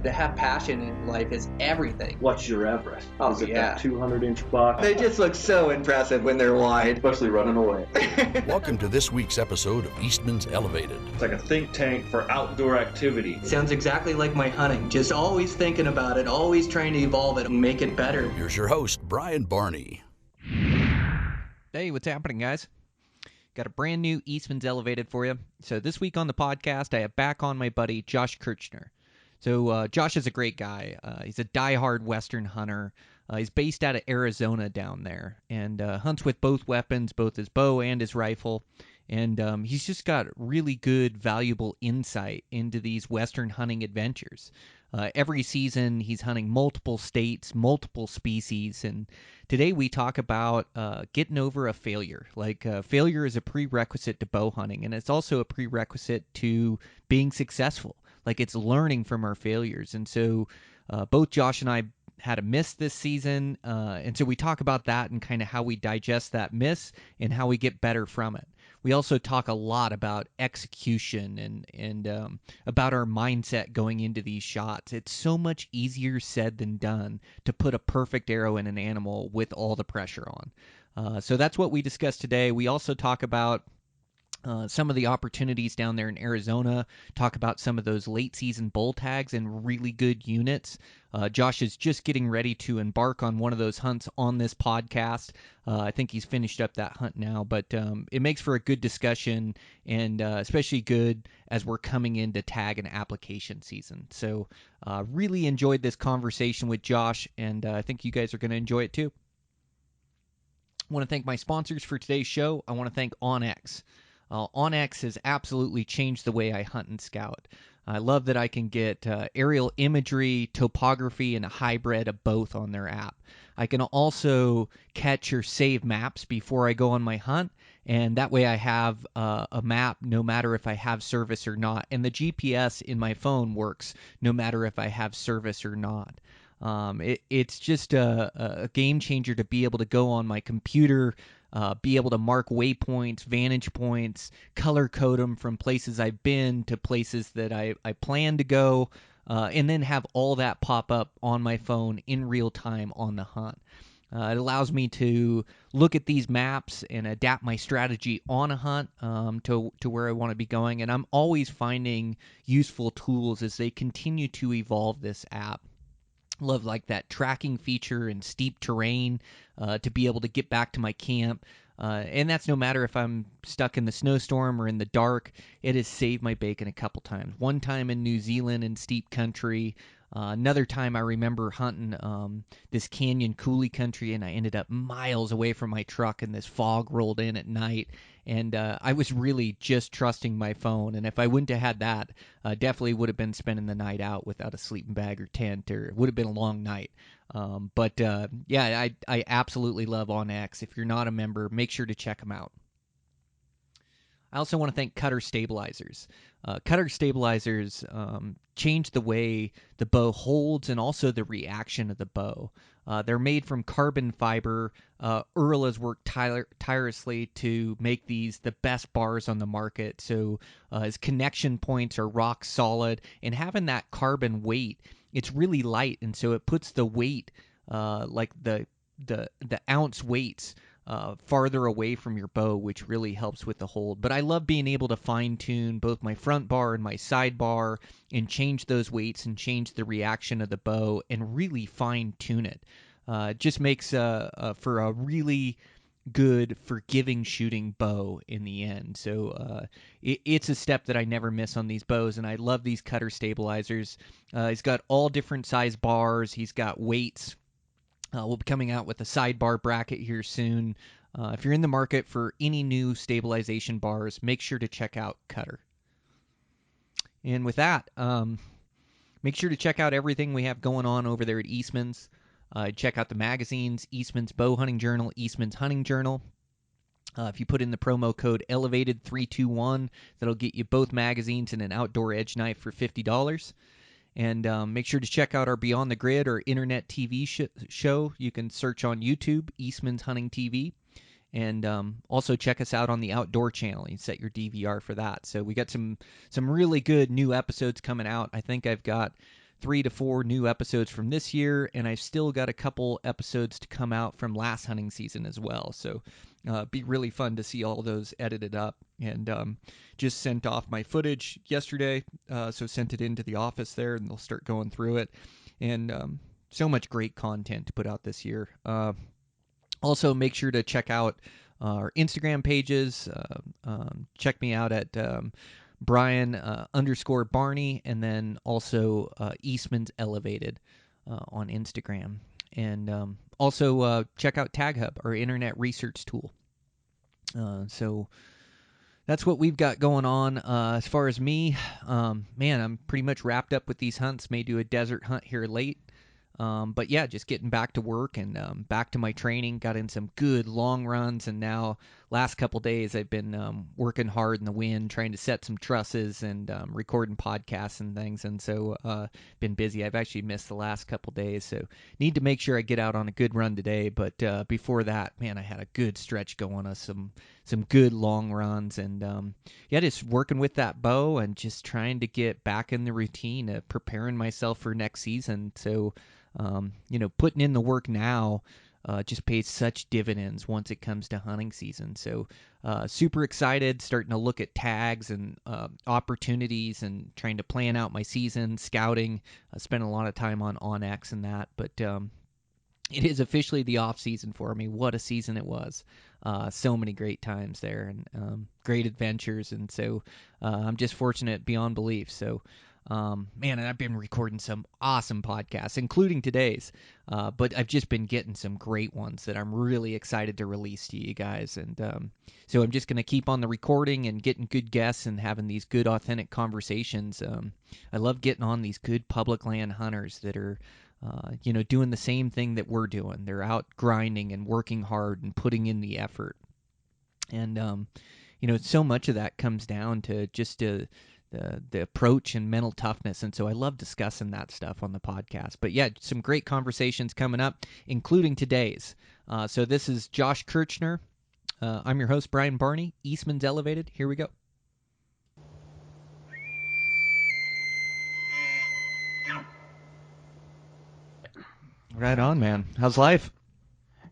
To have passion in life is everything. What's your Everest? Oh, Is it yeah. that 200-inch buck? They just look so impressive when they're wide. Especially running away. Welcome to this week's episode of Eastmans Elevated. It's like a think tank for outdoor activity. Sounds exactly like my hunting. Just always thinking about it, always trying to evolve it and make it better. Here's your host, Brian Barney. Hey, what's happening, guys? Got a brand new Eastmans Elevated for you. So this week on the podcast, I have back on my buddy, Josh Kirchner. So Josh is a great guy. He's a diehard Western hunter. He's based out of Arizona down there and hunts with both weapons, both his bow and his rifle. And he's just got really good, valuable insight into these Western hunting adventures. Every season, he's hunting multiple states, multiple species, and today we talk about getting over a failure. Failure is a prerequisite to bow hunting, and it's also a prerequisite to being successful. It's learning from our failures. And so both Josh and I had a miss this season, and so we talk about that and kind of how we digest that miss and how we get better from it. We also talk a lot about execution and about our mindset going into these shots. It's so much easier said than done to put a perfect arrow in an animal with all the pressure on. So that's what we discussed today. We also talk about some of the opportunities down there in Arizona, talk about some of those late season bull tags and really good units. Josh is just getting ready to embark on one of those hunts on this podcast. I think he's finished up that hunt now, but it makes for a good discussion and especially good as we're coming into tag and application season. So really enjoyed this conversation with Josh, and I think you guys are going to enjoy it too. I want to thank my sponsors for today's show. I want to thank OnX. OnX has absolutely changed the way I hunt and scout. I love that I can get aerial imagery, topography, and a hybrid of both on their app. I can also catch or save maps before I go on my hunt, and that way I have a map no matter if I have service or not. And the GPS in my phone works no matter if I have service or not. It's just a game changer to be able to go on my computer, be able to mark waypoints, vantage points, color code them from places I've been to places that I plan to go, and then have all that pop up on my phone in real time on the hunt. It allows me to look at these maps and adapt my strategy on a hunt to where I want to be going, and I'm always finding useful tools as they continue to evolve this app. Love that tracking feature in steep terrain to be able to get back to my camp. And that's no matter if I'm stuck in the snowstorm or in the dark. It has saved my bacon a couple times. One time in New Zealand in steep country. Another time I remember hunting this canyon coulee country, and I ended up miles away from my truck, and this fog rolled in at night. And I was really just trusting my phone. And if I wouldn't have had that, definitely would have been spending the night out without a sleeping bag or tent, or it would have been a long night. Yeah, I absolutely love OnX. If you're not a member, make sure to check them out. I also want to thank Cutter Stabilizers. Cutter Stabilizers change the way the bow holds and also the reaction of the bow. They're made from carbon fiber. Earl has worked tirelessly to make these the best bars on the market. So his connection points are rock solid, and having that carbon weight, it's really light, and so it puts the weight, like the ounce weights, farther away from your bow, which really helps with the hold. But I love being able to fine-tune both my front bar and my side bar and change those weights and change the reaction of the bow and really fine-tune it. It just makes for a really good, forgiving shooting bow in the end. So it's a step that I never miss on these bows, and I love these Cutter Stabilizers. He's got all different size bars. He's got weights. We'll be coming out with a sidebar bracket here soon. If you're in the market for any new stabilization bars, make sure to check out Cutter. And with that, make sure to check out everything we have going on over there at Eastmans. Check out the magazines, Eastman's Bow Hunting Journal, Eastman's Hunting Journal. If you put in the promo code ELEVATED321, that'll get you both magazines and an outdoor edge knife for $50. And make sure to check out our Beyond the Grid or internet TV show. You can search on YouTube, Eastman's Hunting TV. And also check us out on the Outdoor Channel. You set your DVR for that. So we got some really good new episodes coming out. I think I've got 3 to 4 new episodes from this year, and I've still got a couple episodes to come out from last hunting season as well. So be really fun to see all those edited up. And just sent off my footage yesterday, so sent it into the office there, and they'll start going through it. And so much great content to put out this year. Also, make sure to check out our Instagram pages. Check me out at Brian_Barney, and then also Eastmans Elevated on Instagram. And also check out TagHub, our internet research tool. So that's what we've got going on. As far as me, man, I'm pretty much wrapped up with these hunts. May do a desert hunt here late. But yeah, just getting back to work and back to my training. Got in some good long runs, and now last couple days I've been working hard in the wind, trying to set some trusses and recording podcasts and things. And so been busy. I've actually missed the last couple days, so need to make sure I get out on a good run today. But before that, man, I had a good stretch going on some good long runs, and yeah, just working with that bow and just trying to get back in the routine of preparing myself for next season. So putting in the work now just pays such dividends once it comes to hunting season. So super excited, starting to look at tags and opportunities and trying to plan out my season, scouting. I spent a lot of time on OnX and that, but it is officially the off season for me. What a season it was. So many great times there and great adventures. And so I'm just fortunate beyond belief. So man, and I've been recording some awesome podcasts, including today's, but I've just been getting some great ones that I'm really excited to release to you guys. And so I'm just going to keep on the recording and getting good guests and having these good, authentic conversations. I love getting on these good public land hunters that are, doing the same thing that we're doing. They're out grinding and working hard and putting in the effort. And, so much of that comes down to just the approach and mental toughness, and so I love discussing that stuff on the podcast. But yeah, some great conversations coming up, including today's. So this is Josh Kirchner. I'm your host, Brian Barney, Eastmans Elevated. Here we go. Right on, man. How's life?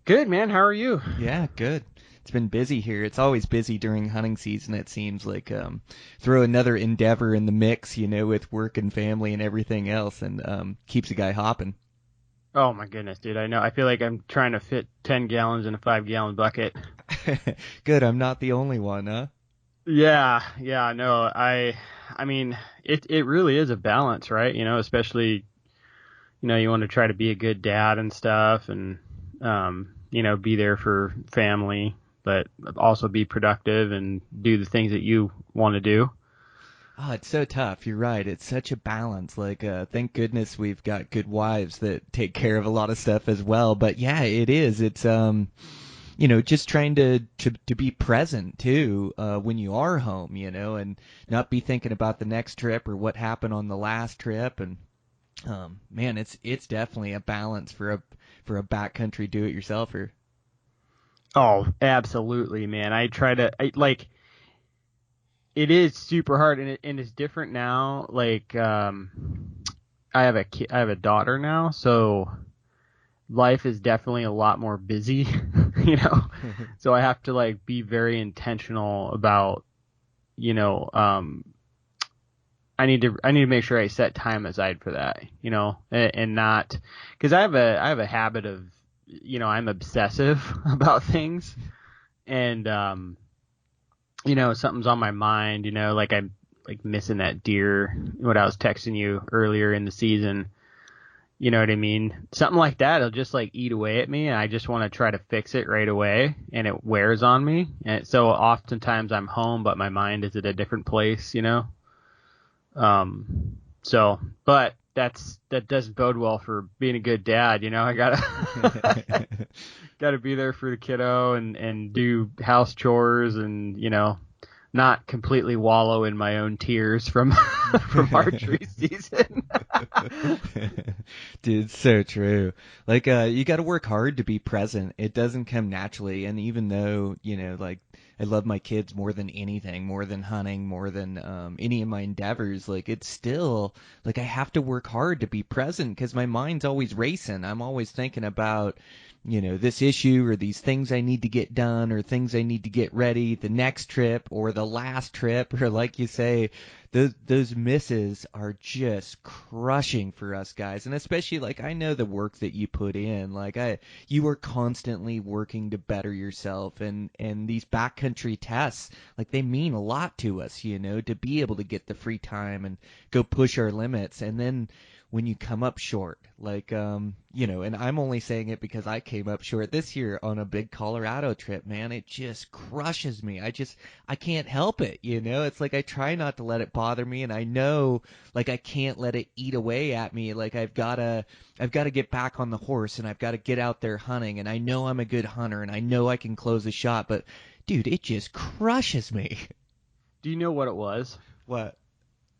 Good, man. How are you? Yeah, good. It's been busy here. It's always busy during hunting season, it seems like. Throw another endeavor in the mix, with work and family and everything else, and keeps a guy hopping. Oh, my goodness, dude. I know. I feel like I'm trying to fit 10 gallons in a 5-gallon bucket. Good. I'm not the only one, huh? Yeah, no. I mean, it really is a balance, right? Especially, you want to try to be a good dad and stuff and, be there for family, but also be productive and do the things that you want to do. Oh, it's so tough. You're right. It's such a balance. Like, thank goodness we've got good wives that take care of a lot of stuff as well. But yeah, it is. It's, just trying to be present too, when you are home, and not be thinking about the next trip or what happened on the last trip. And, man, it's definitely a balance for a backcountry do-it-yourselfer. Oh, absolutely, man. It is super hard, and it's different now. Like, I have a daughter now, so life is definitely a lot more busy, So I have to be very intentional about, I need to make sure I set time aside for that, and not, because I have a habit of, I'm obsessive about things, and something's on my mind, I'm missing that deer, what I was texting you earlier in the season, you know what I mean? Something like that, it'll just eat away at me, and I just want to try to fix it right away, and it wears on me. And so oftentimes I'm home, but my mind is at a different place, but that doesn't bode well for being a good dad, I gotta be there for the kiddo and do house chores and, not completely wallow in my own tears from archery season. Dude, it's so true. You got to work hard to be present. It doesn't come naturally. And even though, I love my kids more than anything, more than hunting, more than any of my endeavors. Like it's still like I have to work hard to be present because my mind's always racing. I'm always thinking about, this issue or these things I need to get done or things I need to get ready, the next trip or the last trip, or like you say, those misses are just crushing for us guys. And especially like I know the work that you put in. Like you are constantly working to better yourself, and these backcountry tests, like they mean a lot to us, to be able to get the free time and go push our limits. And then when you come up short, like, and I'm only saying it because I came up short this year on a big Colorado trip, man, it just crushes me. I can't help it, it's like I try not to let it bother me, and I know, like, I can't let it eat away at me. Like, I've got to get back on the horse, and I've got to get out there hunting, and I know I'm a good hunter, and I know I can close a shot, but, dude, it just crushes me. Do you know what it was? What?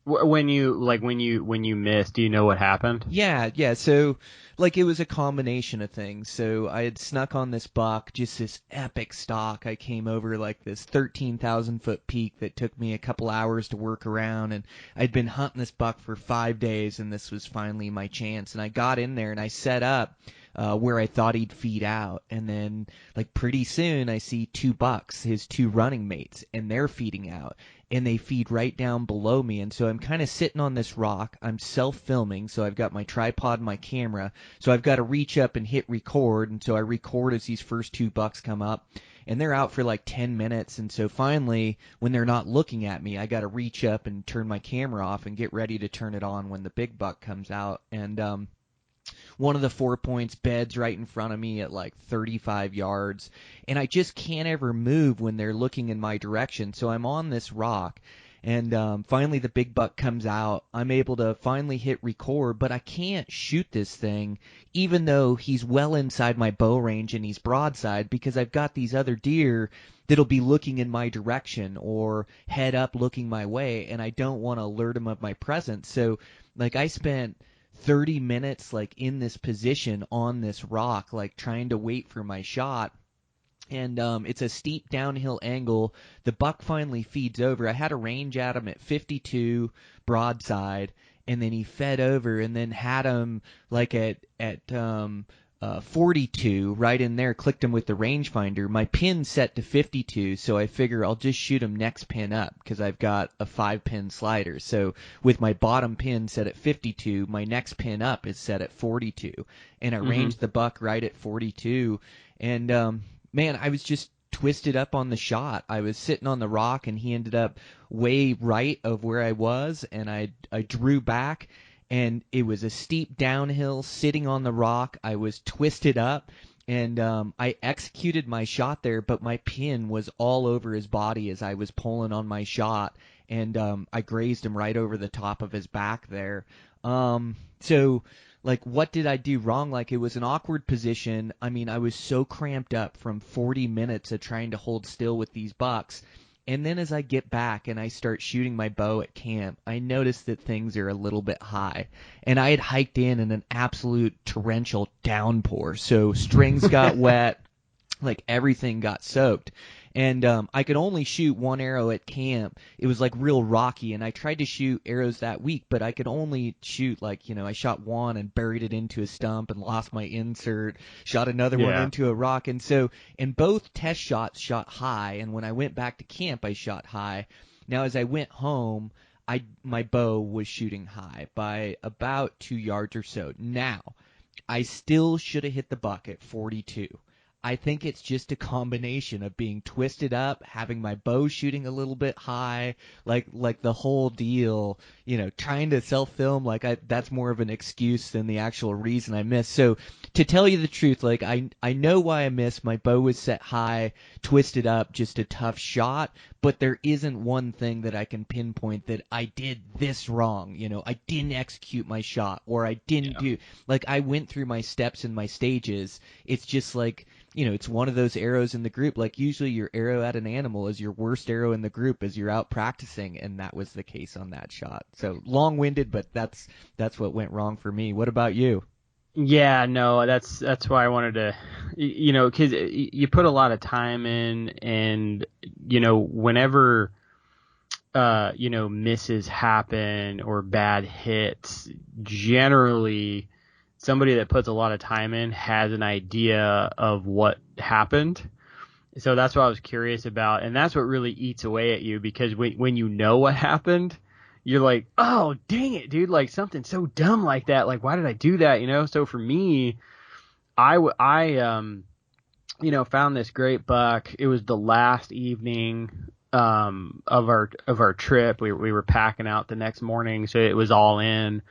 When you missed, do you know what happened? Yeah. So, like, it was a combination of things. So I had snuck on this buck, just this epic stock. I came over like this 13,000-foot peak that took me a couple hours to work around, and I'd been hunting this buck for 5 days, and this was finally my chance. And I got in there and I set up where I thought he'd feed out, and then like pretty soon I see 2 bucks, his 2 running mates, and they're feeding out. And they feed right down below me, and so I'm kind of sitting on this rock. I'm self-filming, so I've got my tripod and my camera, so I've got to reach up and hit record, and so I record as these first 2 bucks come up, and they're out for like 10 minutes, and so finally, when they're not looking at me, I got to reach up and turn my camera off and get ready to turn it on when the big buck comes out. And one of the 4 points beds right in front of me at like 35 yards, and I just can't ever move when they're looking in my direction. So I'm on this rock, and finally the big buck comes out. I'm able to finally hit record, but I can't shoot this thing even though he's well inside my bow range and he's broadside, because I've got these other deer that'll be looking in my direction or head up looking my way, and I don't want to alert them of my presence. So like I spent 30 minutes like in this position on this rock, like trying to wait for my shot. And it's a steep downhill angle. The buck finally feeds over. I had a range at him at 52 broadside, and then he fed over, and then had him like at 42 right in there, clicked him with the rangefinder. My pin set to 52, so I figure I'll just shoot him next pin up because I've got a 5-pin slider. So with my bottom pin set at 52, my next pin up is set at 42, and I ranged the buck right at 42. And man, I was just twisted up on the shot. I was sitting on the rock, and he ended up way right of where I was, and I drew back, and it was a steep downhill sitting on the rock. I was twisted up, and I executed my shot there, but my pin was all over his body as I was pulling on my shot, and I grazed him right over the top of his back there. So, like, what did I do wrong? Like, it was an awkward position. I mean, I was so cramped up from 40 minutes of trying to hold still with these bucks. And then as I get back and I start shooting my bow at camp, I notice that things are a little bit high. And I had hiked in an absolute torrential downpour. So strings got wet, like everything got soaked. And I could only shoot 1 arrow at camp. It was like real rocky, and I tried to shoot arrows that week, but I could only shoot like, I shot 1 and buried it into a stump and lost my insert, shot another one into a rock. And so in both test shots shot high, and when I went back to camp I shot high. Now as I went home, my bow was shooting high by about 2 yards or so. Now, I still should have hit the buck at 42. I think it's just a combination of being twisted up, having my bow shooting a little bit high, like the whole deal, trying to self-film, that's more of an excuse than the actual reason I missed. So to tell you the truth, like I know why I missed. My bow was set high, twisted up, just a tough shot, but there isn't one thing that I can pinpoint that I did this wrong. I didn't execute my shot, or I didn't do, like, I went through my steps and my stages. It's just like, it's one of those arrows in the group. Like, usually your arrow at an animal is your worst arrow in the group as you're out practicing, and that was the case on that shot. So long-winded, but that's what went wrong for me. What about you? Yeah, no, that's why I wanted to, because you put a lot of time in, and whenever misses happen or bad hits, generally somebody that puts a lot of time in has an idea of what happened. So that's what I was curious about, and that's what really eats away at you, because when you know what happened, you're like, oh, dang it, dude, like something so dumb like that, like why did I do that, So for me, I found this great buck. It was the last evening of our trip. We were packing out the next morning, so it was all in.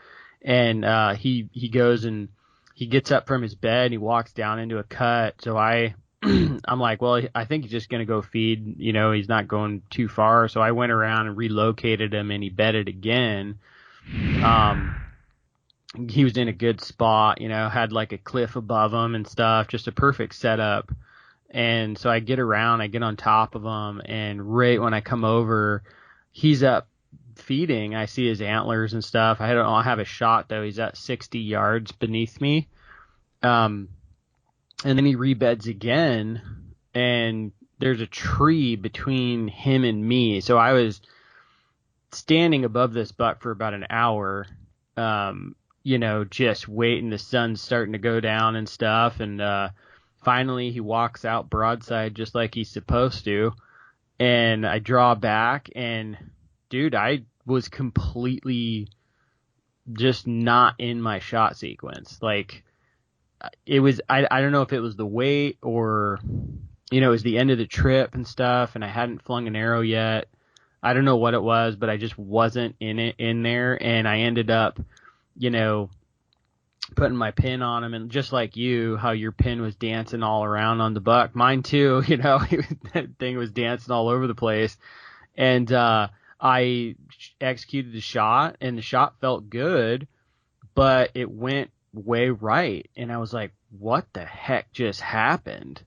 And he goes and he gets up from his bed and he walks down into a cut. So I'm like, well, I think he's just gonna go feed. He's not going too far. So I went around and relocated him, and he bedded again. He was in a good spot, had like a cliff above him and stuff, just a perfect setup. And so I get on top of him, and right when I come over, he's up feeding. I see his antlers and stuff. I don't have a shot though. He's at 60 yards beneath me. And then he rebeds again, and there's a tree between him and me. So I was standing above this buck for about an hour, just waiting. The sun's starting to go down and stuff. And finally he walks out broadside just like he's supposed to. And I draw back, and dude, I was completely just not in my shot sequence. Like, it was, I don't know if it was the weight or, it was the end of the trip and stuff, and I hadn't flung an arrow yet. I don't know what it was, but I just wasn't in there. And I ended up, putting my pin on him, and just like you, how your pin was dancing all around on the buck, mine too, that thing was dancing all over the place. And, I executed the shot, and the shot felt good, but it went way right. And I was like, what the heck just happened?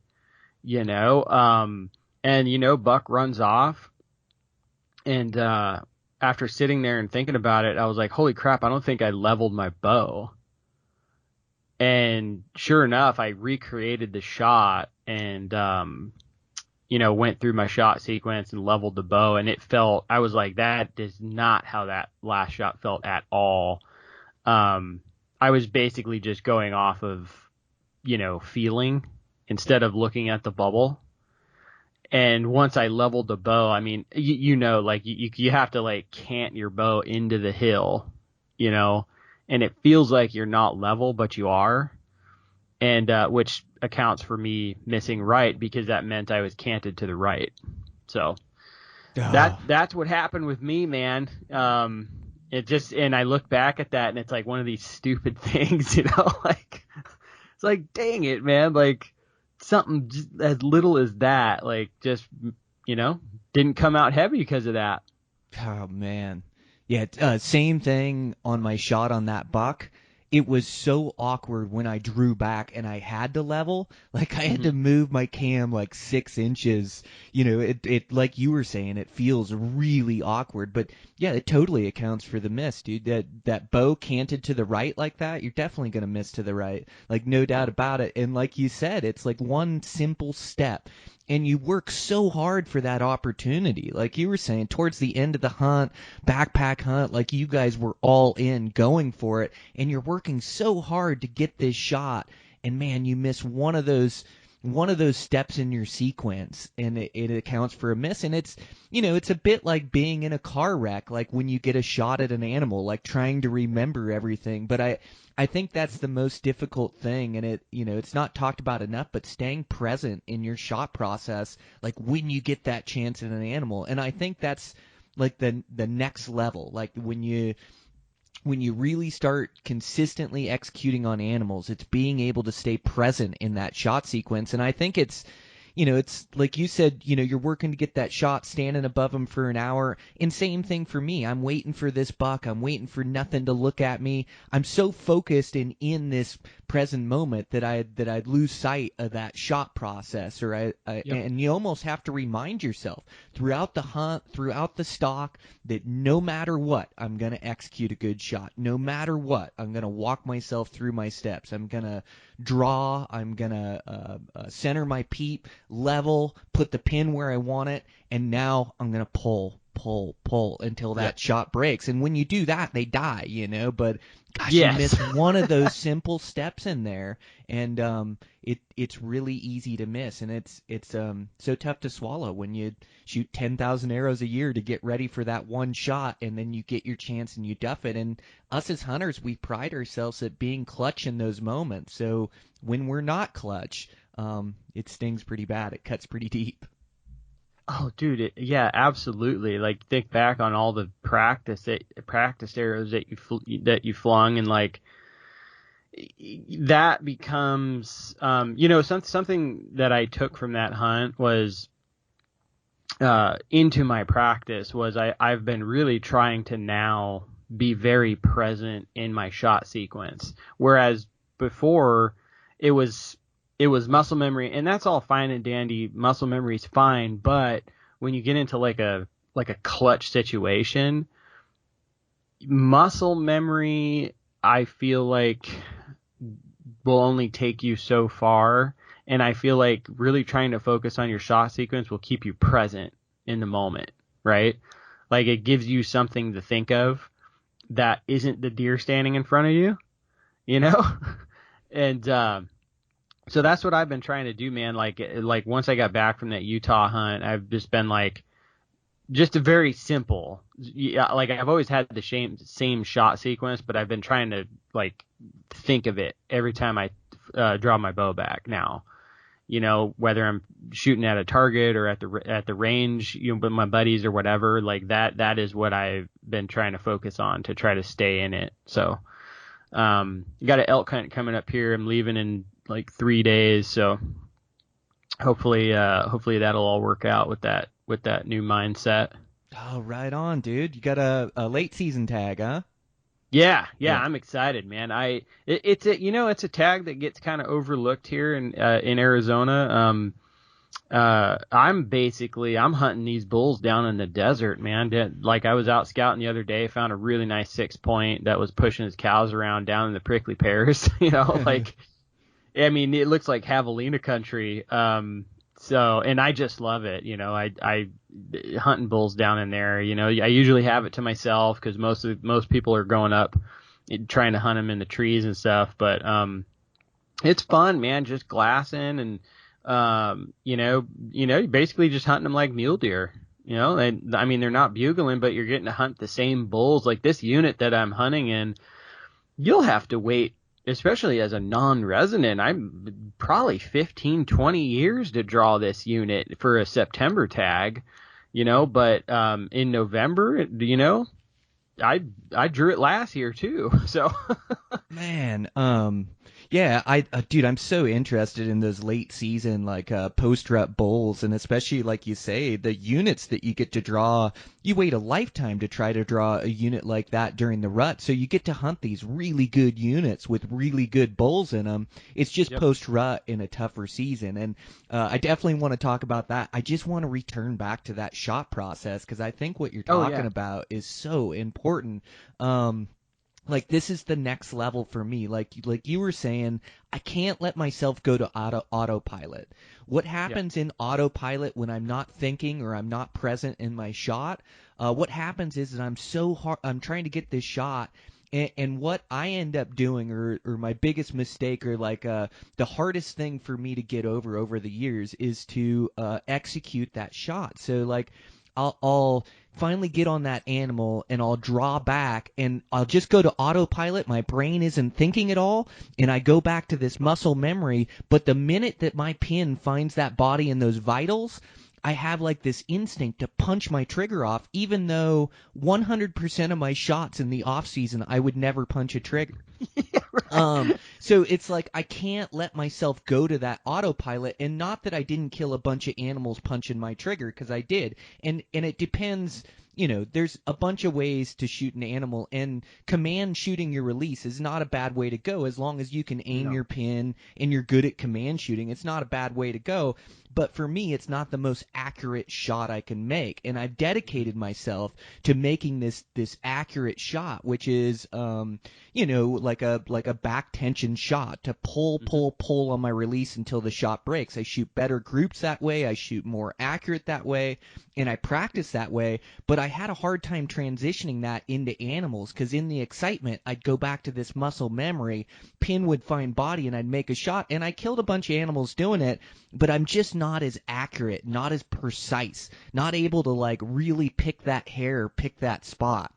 And buck runs off. And after sitting there and thinking about it, I was like, holy crap, I don't think I leveled my bow. And sure enough, I recreated the shot and went through my shot sequence and leveled the bow, and I was like, that is not how that last shot felt at all. I was basically just going off of, feeling instead of looking at the bubble. And once I leveled the bow, I mean, you have to like cant your bow into the hill, and it feels like you're not level, but you are. And, which accounts for me missing right, because that meant I was canted to the right. So that's what happened with me, man. And I look back at that, and it's like one of these stupid things, like, it's like, dang it, man. Like, something just as little as that, like, just, didn't come out heavy because of that. Oh, man. Yeah, same thing on my shot on that buck. It was so awkward when I drew back and I had to level. Like, I had to move my cam like 6 inches. It like you were saying, it feels really awkward. But yeah, it totally accounts for the miss, dude. That bow canted to the right like that, you're definitely gonna miss to the right. Like, no doubt about it. And like you said, it's like one simple step. And you work so hard for that opportunity. Like you were saying, towards the end of the hunt, backpack hunt, like you guys were all in, going for it. And you're working so hard to get this shot. And man, you miss one of those steps in your sequence, and it accounts for a miss. And it's, it's a bit like being in a car wreck, like when you get a shot at an animal, like trying to remember everything. But I think that's the most difficult thing, and it's not talked about enough, but staying present in your shot process, like when you get that chance at an animal. And I think that's like the next level, like when you really start consistently executing on animals, it's being able to stay present in that shot sequence. And I think it's it's like you said, you're working to get that shot, standing above him for an hour. And same thing for me. I'm waiting for this buck. I'm waiting for nothing to look at me. I'm so focused and in this present moment that I'd lose sight of that shot process. And you almost have to remind yourself throughout the hunt, throughout the stalk, that no matter what, I'm going to execute a good shot. No matter what, I'm going to walk myself through my steps. I'm going to draw. I'm going to center my peep, level, put the pin where I want it, and now I'm going to pull until that shot breaks. And when you do that, they die, but gosh, you miss one of those simple steps in there, and it's really easy to miss, and it's so tough to swallow when you shoot 10,000 arrows a year to get ready for that one shot, and then you get your chance and you duff it. And us as hunters, we pride ourselves at being clutch in those moments. So when we're not clutch, it stings pretty bad. It cuts pretty deep. Oh, dude, yeah, absolutely. Like, think back on all the practice arrows that you flung, and like that becomes, something that I took from that hunt was into my practice was I've been really trying to now be very present in my shot sequence, whereas before it was muscle memory, and that's all fine and dandy. Muscle memory is fine, but when you get into like a clutch situation, muscle memory, I feel like, will only take you so far, and I feel like really trying to focus on your shot sequence will keep you present in the moment, right? Like, it gives you something to think of that isn't the deer standing in front of you, and so that's what I've been trying to do, man. Like once I got back from that Utah hunt, I've just been like, just a very simple, like I've always had the same shot sequence, but I've been trying to like think of it every time I draw my bow back now, whether I'm shooting at a target or at the range, with my buddies or whatever, like that is what I've been trying to focus on to try to stay in it. So, you got an elk hunt coming up here. I'm leaving in like 3 days, so hopefully that'll all work out with that new mindset. Oh, right on, dude. You got a late season tag, huh? Yeah, I'm excited, man. It's a tag that gets kind of overlooked here in Arizona. I'm hunting these bulls down in the desert, man. Like, I was out scouting the other day, found a really nice 6-point that was pushing his cows around down in the prickly pears, like, I mean, it looks like javelina country. So, and I just love it. I hunting bulls down in there, I usually have it to myself because most people are going up trying to hunt them in the trees and stuff. But, it's fun, man, just glassing and, basically just hunting them like mule deer, and I mean, they're not bugling, but you're getting to hunt the same bulls. Like this unit that I'm hunting in, you'll have to wait, especially as a non-resident, I'm probably 15, 20 years to draw this unit for a September tag, but in November, I drew it last year too. So man, yeah, dude, I'm so interested in those late season, like, post-rut bulls, and especially, like you say, the units that you get to draw. You wait a lifetime to try to draw a unit like that during the rut, so you get to hunt these really good units with really good bulls in them. It's just post-rut in a tougher season, and I definitely want to talk about that. I just want to return back to that shot process, because I think what you're talking about is so important. Like, this is the next level for me. Like you were saying, I can't let myself go to autopilot. What happens in autopilot when I'm not thinking or I'm not present in my shot? What happens is that I'm trying to get this shot, and what I end up doing, or my biggest mistake, or like the hardest thing for me to get over the years, is to execute that shot. So like, I'll finally get on that animal and I'll draw back and I'll just go to autopilot. My brain isn't thinking at all, and I go back to this muscle memory. But the minute that my pin finds that body and those vitals, I have like this instinct to punch my trigger off, even though 100% of my shots in the off season I would never punch a trigger. So it's like I can't let myself go to that autopilot, and not that I didn't kill a bunch of animals punching my trigger, because I did. And it depends, there's a bunch of ways to shoot an animal, and command shooting your release is not a bad way to go as long as you can aim your pin and you're good at command shooting. It's not a bad way to go. But for me, it's not the most accurate shot I can make, and I've dedicated myself to making this accurate shot, which is like a back tension shot, to pull on my release until the shot breaks. I shoot better groups that way. I shoot more accurate that way, and I practice that way. But I had a hard time transitioning that into animals, because in the excitement, I'd go back to this muscle memory, pin would find body, and I'd make a shot, and I killed a bunch of animals doing it, but I'm just not as accurate, not as precise, not able to like really pick that hair, pick that spot.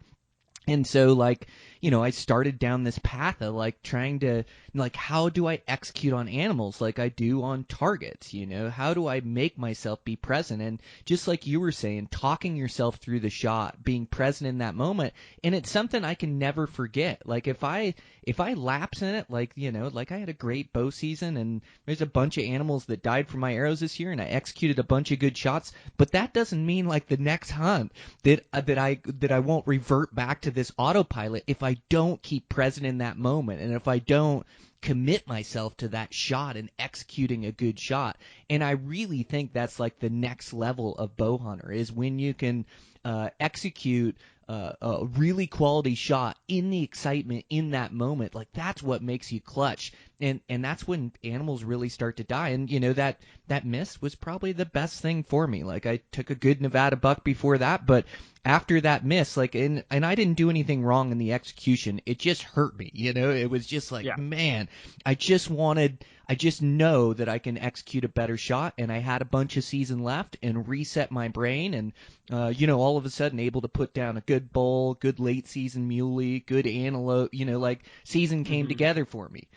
And so, I started down this path of trying to, how do I execute on animals like I do on targets? How do I make myself be present? And just like you were saying, talking yourself through the shot, being present in that moment. And it's something I can never forget. Like if I lapse in it, I had a great bow season, and there's a bunch of animals that died from my arrows this year, and I executed a bunch of good shots. But that doesn't mean the next hunt that I won't revert back to this autopilot if I don't keep present in that moment, and if I don't commit myself to that shot and executing a good shot. And I really think that's the next level of bow hunter, is when you can execute a really quality shot in the excitement in that moment. That's what makes you clutch, and that's when animals really start to die. And that miss was probably the best thing for me. I took a good Nevada buck before that, but after that miss, and I didn't do anything wrong in the execution, it just hurt me. It was just man, I just know that I can execute a better shot, and I had a bunch of season left and reset my brain, and all of a sudden able to put down a good bull, good late season muley, good antelope, season came together for me.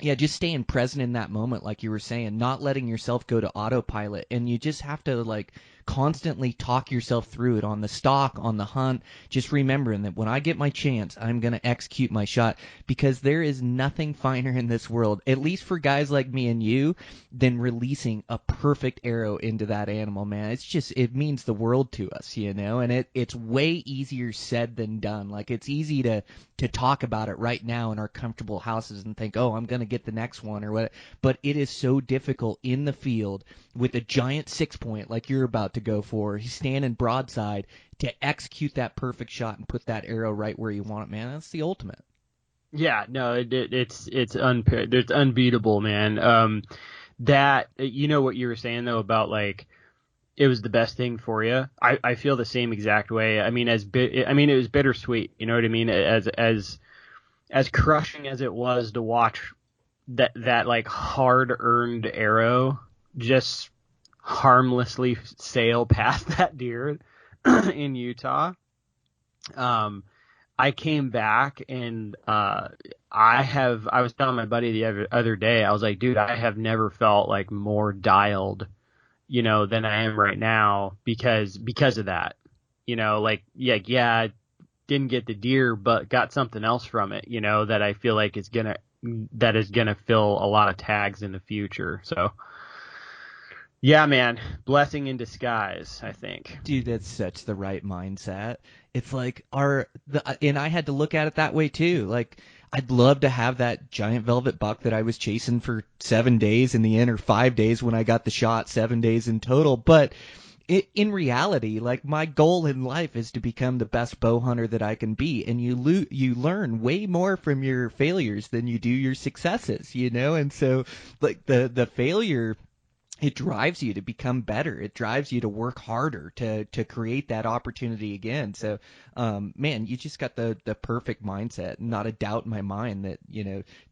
Yeah, just staying present in that moment, like you were saying, not letting yourself go to autopilot, and you just have to constantly talk yourself through it on the stalk, on the hunt, just remembering that when I get my chance, I'm going to execute my shot, because there is nothing finer in this world, at least for guys like me and you, than releasing a perfect arrow into that animal, man. It means the world to us, and it's way easier said than done. It's easy to talk about it right now in our comfortable houses and think, oh, I'm going to get the next one or what, but it is so difficult in the field with a giant 6-point like you're about to go for, he's standing broadside, to execute that perfect shot and put that arrow right where you want it, man. That's the ultimate. Yeah, no, it's unbeatable, man. That, what you were saying though about it was the best thing for you. I feel the same exact way. I mean, it was bittersweet. You know what I mean? As crushing as it was to watch that hard earned arrow just harmlessly sail past that deer in Utah. I came back and I was telling my buddy the other day, I was like, dude, I have never felt more dialed, than I am right now because of that, yeah, didn't get the deer, but got something else from it, that I feel like is gonna fill a lot of tags in the future. So yeah, man, blessing in disguise, I think. Dude, that's such the right mindset. It's and I had to look at it that way too. I'd love to have that giant velvet buck that I was chasing for 7 days in the end, or 5 days when I got the shot, 7 days in total. But in reality, my goal in life is to become the best bow hunter that I can be. And you learn way more from your failures than you do your successes, And so the failure, it drives you to become better. It drives you to work harder to create that opportunity again. So, man, you just got the perfect mindset. Not a doubt in my mind that,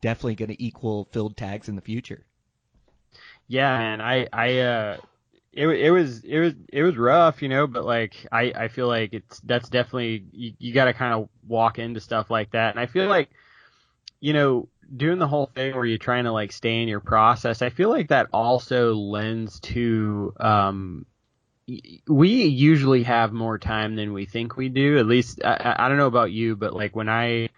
definitely going to equal filled tags in the future. Yeah, man, it was rough, but I feel like that's definitely, you got to kind of walk into stuff like that. And I feel like, doing the whole thing where you're trying to stay in your process, I feel like that also lends to, we usually have more time than we think we do. At least I don't know about you, but when I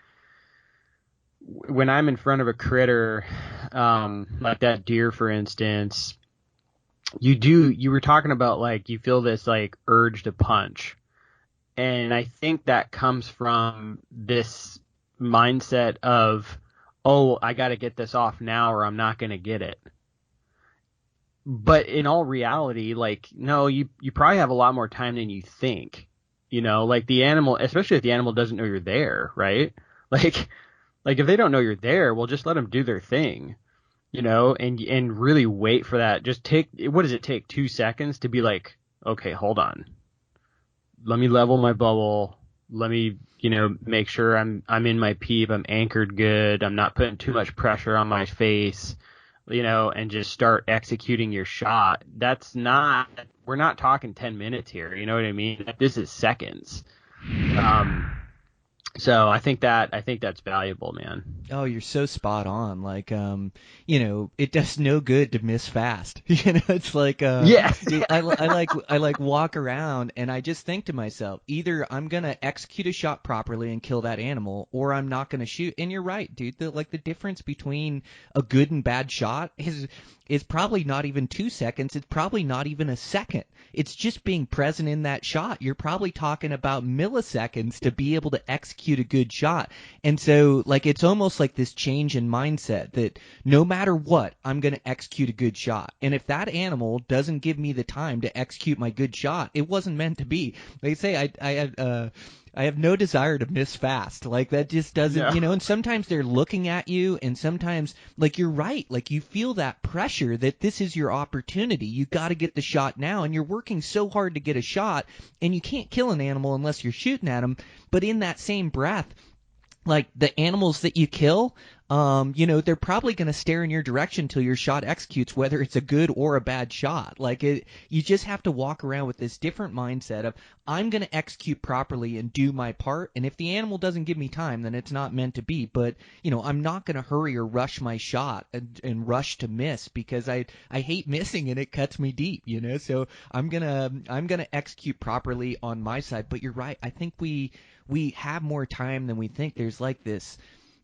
when I'm in front of a critter, like that deer, for instance, you were talking about like you feel this like urge to punch. And I think that comes from this mindset of, oh, I got to get this off now or I'm not going to get it. But in all reality, like, no, you probably have a lot more time than you think. Like the animal, especially if the animal doesn't know you're there, right? Like if they don't know you're there, well, just let them do their thing, and really wait for that. Just what does it take? 2 seconds to be like, okay, hold on. Let me level my bubble. Let me, make sure I'm in my peep. I'm anchored good. I'm not putting too much pressure on my face, and just start executing your shot. We're not talking 10 minutes here. You know what I mean? This is seconds. So I think that's valuable, man. Oh, you're so spot on. Like, it does no good to miss fast. It's like, Yeah. I like walk around and I just think to myself, either I'm gonna execute a shot properly and kill that animal, or I'm not gonna shoot. And you're right, dude. The difference between a good and bad shot is probably not even 2 seconds. It's probably not even a second. It's just being present in that shot. You're probably talking about milliseconds to be able to execute a good shot. And so, like, it's almost like this change in mindset that no matter what, I'm going to execute a good shot. And if that animal doesn't give me the time to execute my good shot, it wasn't meant to be. They say I have no desire to miss fast. Like, that just doesn't, and sometimes they're looking at you, and sometimes, like, you're right. Like, you feel that pressure that this is your opportunity. You got to get the shot now, and you're working so hard to get a shot, and you can't kill an animal unless you're shooting at them. But in that same breath, like, the animals that you kill, they're probably going to stare in your direction till your shot executes, whether it's a good or a bad shot. Like, you just have to walk around with this different mindset of, I'm going to execute properly and do my part. And if the animal doesn't give me time, then it's not meant to be. But, I'm not going to hurry or rush my shot and rush to miss, because I hate missing and it cuts me deep, So I'm going to execute properly on my side. But you're right. I think we have more time than we think. There's like this,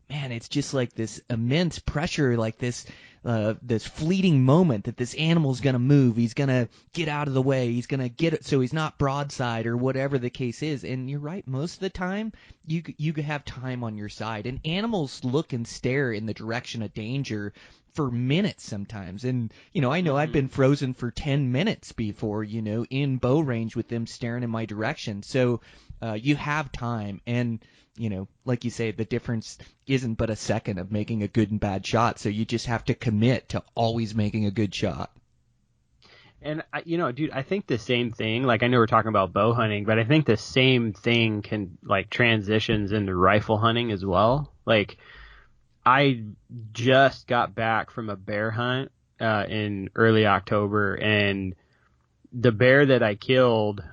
man, it's just like this immense pressure, like this fleeting moment that this animal's going to move. He's going to get out of the way. He's going to get it so he's not broadside or whatever the case is. And you're right. Most of the time, you have time on your side. And animals look and stare in the direction of danger for minutes sometimes. And, I know I've been frozen for 10 minutes before, in bow range with them staring in my direction. So you have time. And, like you say, the difference isn't but a second of making a good and bad shot. So you just have to commit to always making a good shot. And, dude, I think the same thing, like, I know we're talking about bow hunting, but I think the same thing can, like, transitions into rifle hunting as well. Like, I just got back from a bear hunt in early October, and the bear that I killed,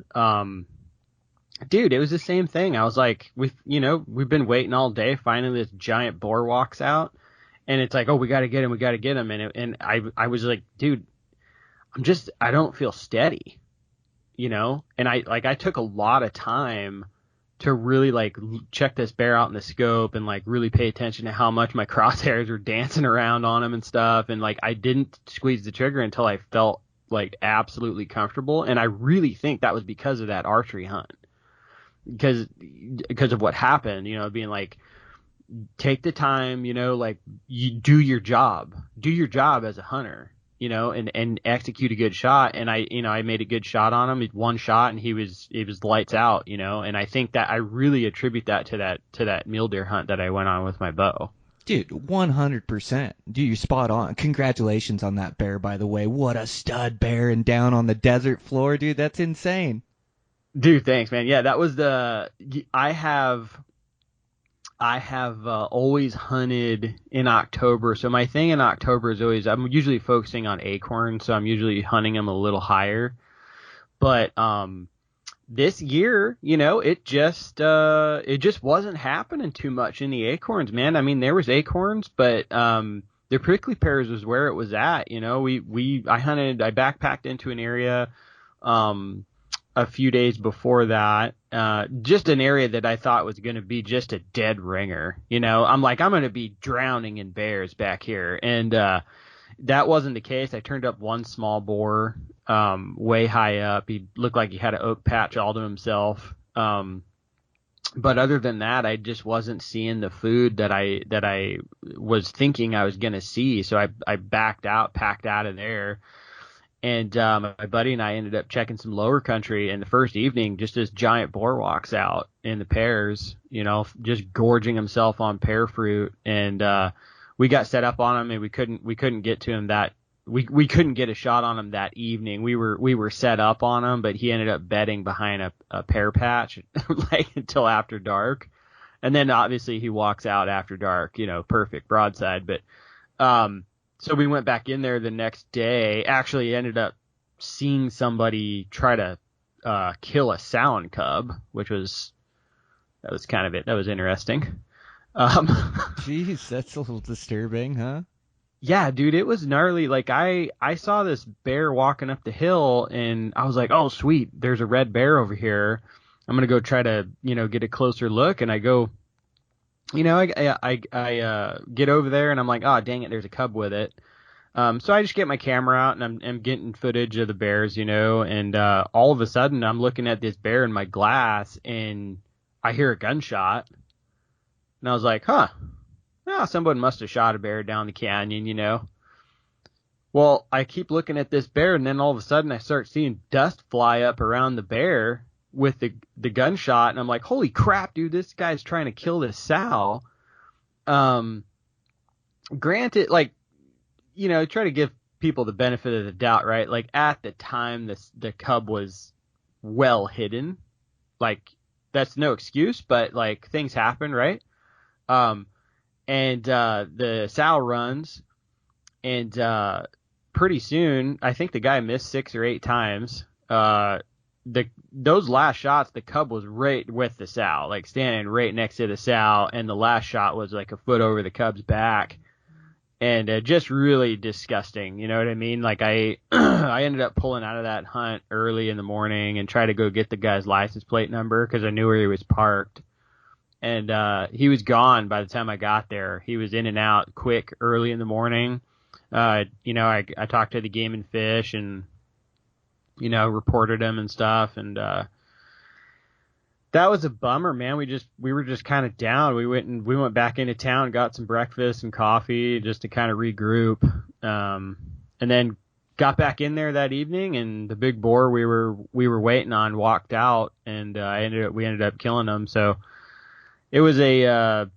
dude, it was the same thing. I was like, we've been waiting all day. Finally, this giant boar walks out, and it's like, oh, we got to get him. And I was like, dude, I don't feel steady, and I took a lot of time to really like check this bear out in the scope and like really pay attention to how much my crosshairs were dancing around on him and stuff. And like, I didn't squeeze the trigger until I felt like absolutely comfortable. And I really think that was because of that archery hunt. Because of what happened, being like, take the time, like, you do your job as a hunter, and execute a good shot. And I made a good shot on him. One shot and he was lights out, and I think that I really attribute that to that mule deer hunt that I went on with my bow. Dude, 100%. Dude, you're spot on. Congratulations on that bear, by the way. What a stud bear, and down on the desert floor, dude. That's insane. Dude, thanks, man. Yeah, that was I have always hunted in October. So my thing in October is always, I'm usually focusing on acorns, so I'm usually hunting them a little higher. But this year, it just wasn't happening too much in the acorns, man. I mean, there was acorns, but the prickly pears was where it was at. I backpacked into an area a few days before that, just an area that I thought was going to be just a dead ringer. I'm like, I'm going to be drowning in bears back here. And that wasn't the case. I turned up one small boar way high up. He looked like he had an oak patch all to himself. But other than that, I just wasn't seeing the food that I was thinking I was going to see. So I packed out of there. And my buddy and I ended up checking some lower country. And the first evening, just this giant boar walks out in the pears, just gorging himself on pear fruit. And we got set up on him, and we couldn't get to him we couldn't get a shot on him that evening. We were set up on him, but he ended up bedding behind a pear patch like until after dark. And then obviously he walks out after dark, perfect broadside. But so we went back in there the next day. Actually ended up seeing somebody try to kill a sow cub, that was kind of it. That was interesting. Jeez, that's a little disturbing, huh? Yeah, dude, it was gnarly. Like I saw this bear walking up the hill, and I was like, oh, sweet, there's a red bear over here. I'm going to go try to, get a closer look. And I go, I get over there, and I'm like, oh, dang it, there's a cub with it. So I just get my camera out, and I'm getting footage of the bears, and all of a sudden I'm looking at this bear in my glass, and I hear a gunshot. And I was like, huh. Oh, someone must have shot a bear down the canyon, Well, I keep looking at this bear, and then all of a sudden I start seeing dust fly up around the bear with the gunshot, and I'm like, holy crap, dude, this guy's trying to kill this sow. Granted, like, try to give people the benefit of the doubt, right? Like, at the time, the cub was well hidden. Like, that's no excuse, but, like, things happen, right? And the sow runs, and pretty soon, I think the guy missed 6 or 8 times. Those last shots, the cub was right with the sow, like standing right next to the sow, and the last shot was like a foot over the cub's back, and just really disgusting. You know what I mean? Like I ended up pulling out of that hunt early in the morning and tried to go get the guy's license plate number because I knew where he was parked. And he was gone by the time I got there. He was in and out quick early in the morning. I talked to the Game and Fish and, reported him and stuff. And that was a bummer, man. We were just kind of down. We went back into town, got some breakfast and coffee just to kind of regroup. And then got back in there that evening, and the big boar we were waiting on walked out, and we ended up killing him. So it was a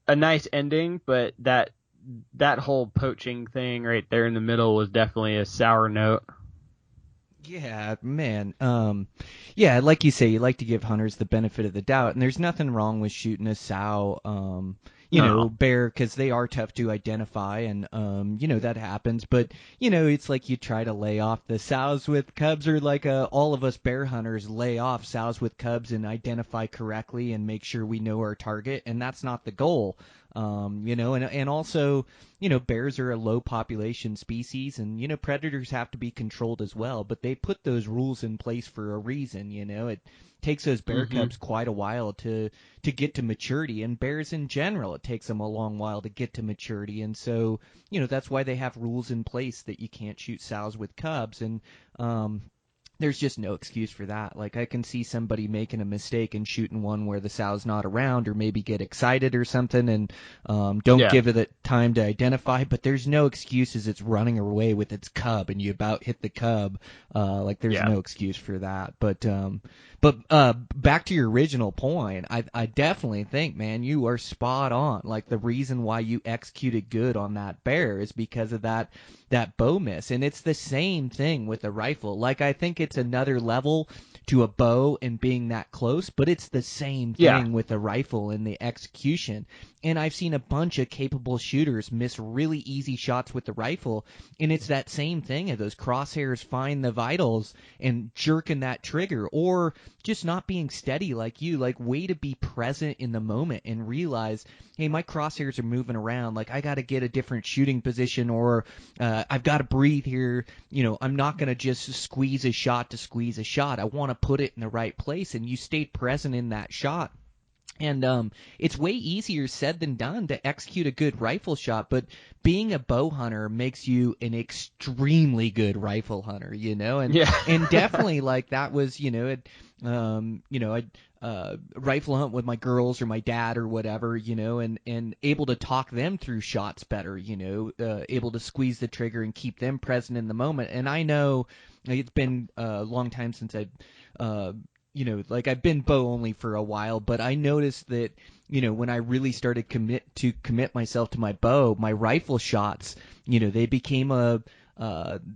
nice ending, but that whole poaching thing right there in the middle was definitely a sour note. Yeah, man. Yeah, like you say, you like to give hunters the benefit of the doubt, and there's nothing wrong with shooting a sow, bear, because they are tough to identify, and that happens. But it's like you try to lay off the sows with cubs, or like all of us bear hunters lay off sows with cubs and identify correctly and make sure we know our target, and that's not the goal. And also, bears are a low population species, and predators have to be controlled as well. But they put those rules in place for a reason. It takes those bear cubs quite a while to get to maturity, and bears in general, it takes them a long while to get to maturity. And so, that's why they have rules in place that you can't shoot sows with cubs. And there's just no excuse for that. Like, I can see somebody making a mistake and shooting one where the sow's not around, or maybe get excited or something and don't give it time to identify. But there's no excuses. It's running away with its cub, and you about hit the cub. There's no excuse for that. But back to your original point, I definitely think, man, you are spot on. Like, the reason why you executed good on that bear is because of that bow miss. And it's the same thing with a rifle. Like, I think it's another level to a bow and being that close, but it's the same thing with a rifle and the execution. And I've seen a bunch of capable shooters miss really easy shots with the rifle, and it's that same thing of those crosshairs find the vitals and jerking that trigger, or just not being steady like you, like way to be present in the moment and realize, hey, my crosshairs are moving around, like I got to get a different shooting position, or I've got to breathe here. I'm not going to just squeeze a shot to squeeze a shot. I want to put it in the right place, and you stayed present in that shot. And it's way easier said than done to execute a good rifle shot, but being a bow hunter makes you an extremely good rifle hunter, and Yeah. and definitely like that was, I'd rifle hunt with my girls or my dad or whatever, and able to talk them through shots better, able to squeeze the trigger and keep them present in the moment. And I know it's been a long time since I've been bow only for a while, but I noticed that, when I really started commit myself to my bow, my rifle shots, they became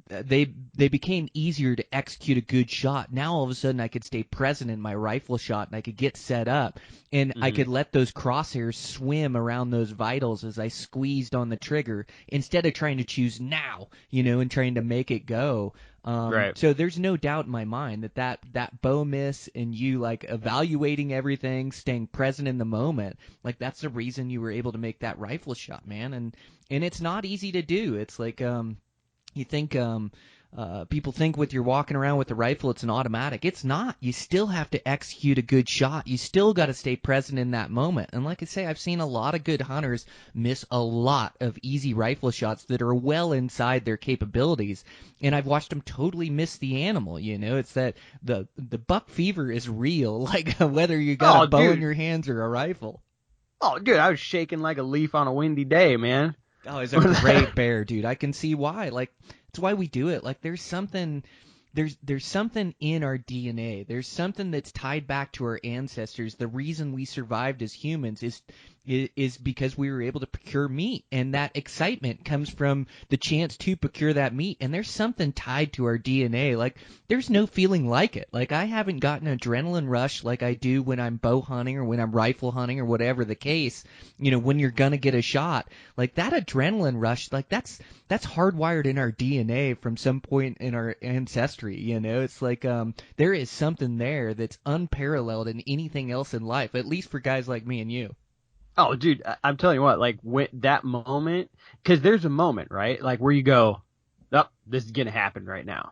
they became easier to execute a good shot. Now all of a sudden I could stay present in my rifle shot, and I could get set up, and I could let those crosshairs swim around those vitals as I squeezed on the trigger instead of trying to choose now, and trying to make it go. Right. So there's no doubt in my mind that bow miss and you like evaluating everything, staying present in the moment, like that's the reason you were able to make that rifle shot, man. And it's not easy to do. It's like you think people think with you're walking around with the rifle it's an automatic. It's not. You still have to execute a good shot. You still got to stay present in that moment. And like I say, I've seen a lot of good hunters miss a lot of easy rifle shots that are well inside their capabilities, and I've watched them totally miss the animal. It's that the buck fever is real, like whether you got a bow in your hands or a rifle. Oh, dude, I was shaking like a leaf on a windy day, man. Oh, he's a great bear, dude. I can see why. Like, it's why we do it. Like, there's something in our DNA. There's something that's tied back to our ancestors. The reason we survived as humans is because we were able to procure meat, and that excitement comes from the chance to procure that meat. And there's something tied to our DNA. Like, there's no feeling like it. Like, I haven't gotten an adrenaline rush like I do when I'm bow hunting or when I'm rifle hunting or whatever the case. When you're gonna get a shot, like that adrenaline rush, like that's hardwired in our DNA from some point in our ancestry. It's like there is something there that's unparalleled in anything else in life, at least for guys like me and you. Oh, dude, I'm telling you what, like when that moment, because there's a moment, right? Like where you go, oh, this is going to happen right now.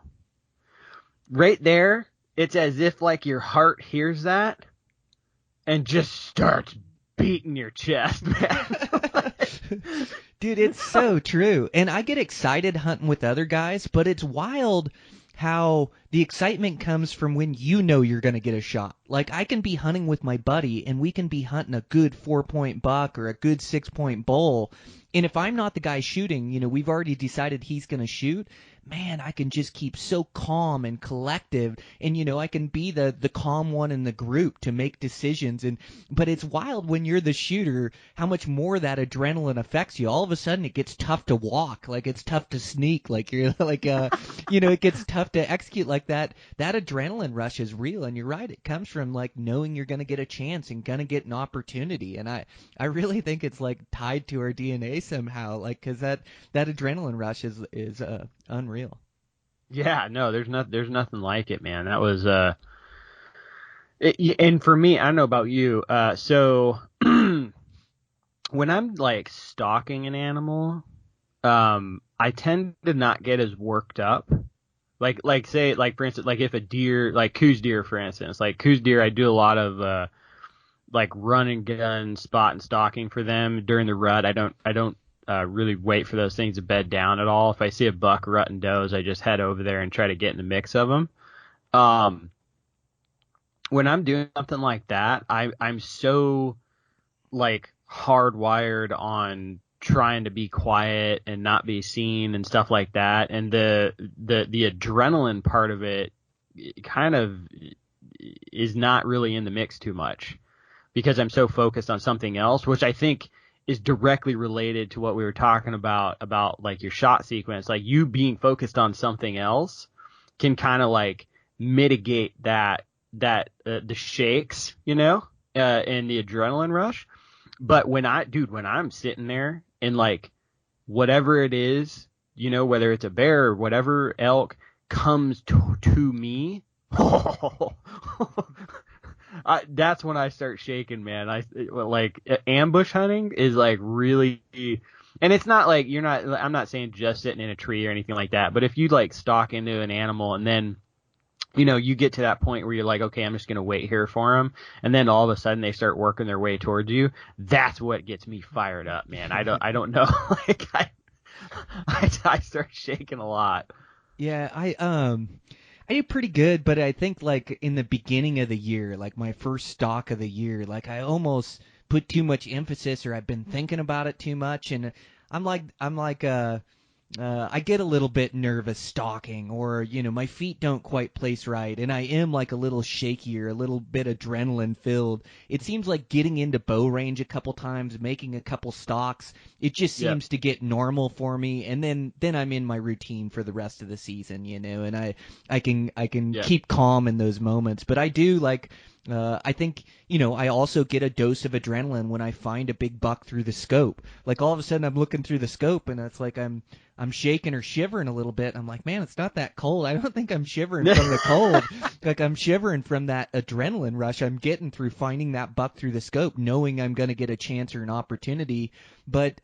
Right there, it's as if like your heart hears that and just starts beating your chest, man. Dude, it's so true. And I get excited hunting with other guys, but it's wild how the excitement comes from when you're going to get a shot. Like, I can be hunting with my buddy, and we can be hunting a good 4-point buck or a good 6-point bull, and if I'm not the guy shooting, we've already decided he's going to shoot, man, I can just keep so calm and collective, and I can be the calm one in the group to make decisions. But it's wild when you're the shooter how much more that adrenaline affects you. All of a sudden it gets tough to walk, like it's tough to sneak, like you're like it gets tough to execute. Like that adrenaline rush is real, and you're right, it comes from like knowing you're going to get a chance and going to get an opportunity. And I really think it's like tied to our DNA somehow, like because that adrenaline rush is unreal. Yeah, no, there's nothing like it, man. That was and for me, I don't know about you. So when I'm like stalking an animal, I tend to not get as worked up. Like say, like for instance, like if a deer, like coos deer, for instance, like coos deer, I do a lot of like run and gun spot and stalking for them during the rut. I don't really wait for those things to bed down at all. If I see a buck rutting does, I just head over there and try to get in the mix of them. When I'm doing something like that, I'm so like hardwired on trying to be quiet and not be seen and stuff like that. And the adrenaline part of it kind of is not really in the mix too much because I'm so focused on something else, which I think is directly related to what we were talking about like your shot sequence. Like you being focused on something else can kind of like mitigate that the shakes, and the adrenaline rush. But when I'm sitting there and like whatever it is, whether it's a bear or whatever elk comes to me, that's when I start shaking, man. Like ambush hunting is like really, and it's not like I'm not saying just sitting in a tree or anything like that, but if you like stalk into an animal and then, you get to that point where you're like, okay, I'm just going to wait here for them. And then all of a sudden they start working their way towards you. That's what gets me fired up, man. I don't know. Like I start shaking a lot. Yeah, I did pretty good, but I think like in the beginning of the year, like my first stalk of the year, like I almost put too much emphasis, or I've been thinking about it too much, and I'm like I get a little bit nervous stalking, or my feet don't quite place right, and I am like a little shaky or a little bit adrenaline filled. It seems like getting into bow range a couple times, making a couple stalks, it just seems to get normal for me, and then I'm in my routine for the rest of the season, and I can keep calm in those moments. But I do like. I think, I also get a dose of adrenaline when I find a big buck through the scope. Like all of a sudden I'm looking through the scope and it's like I'm shaking or shivering a little bit. I'm like, man, it's not that cold. I don't think I'm shivering from the cold. Like I'm shivering from that adrenaline rush I'm getting through finding that buck through the scope, knowing I'm going to get a chance or an opportunity. But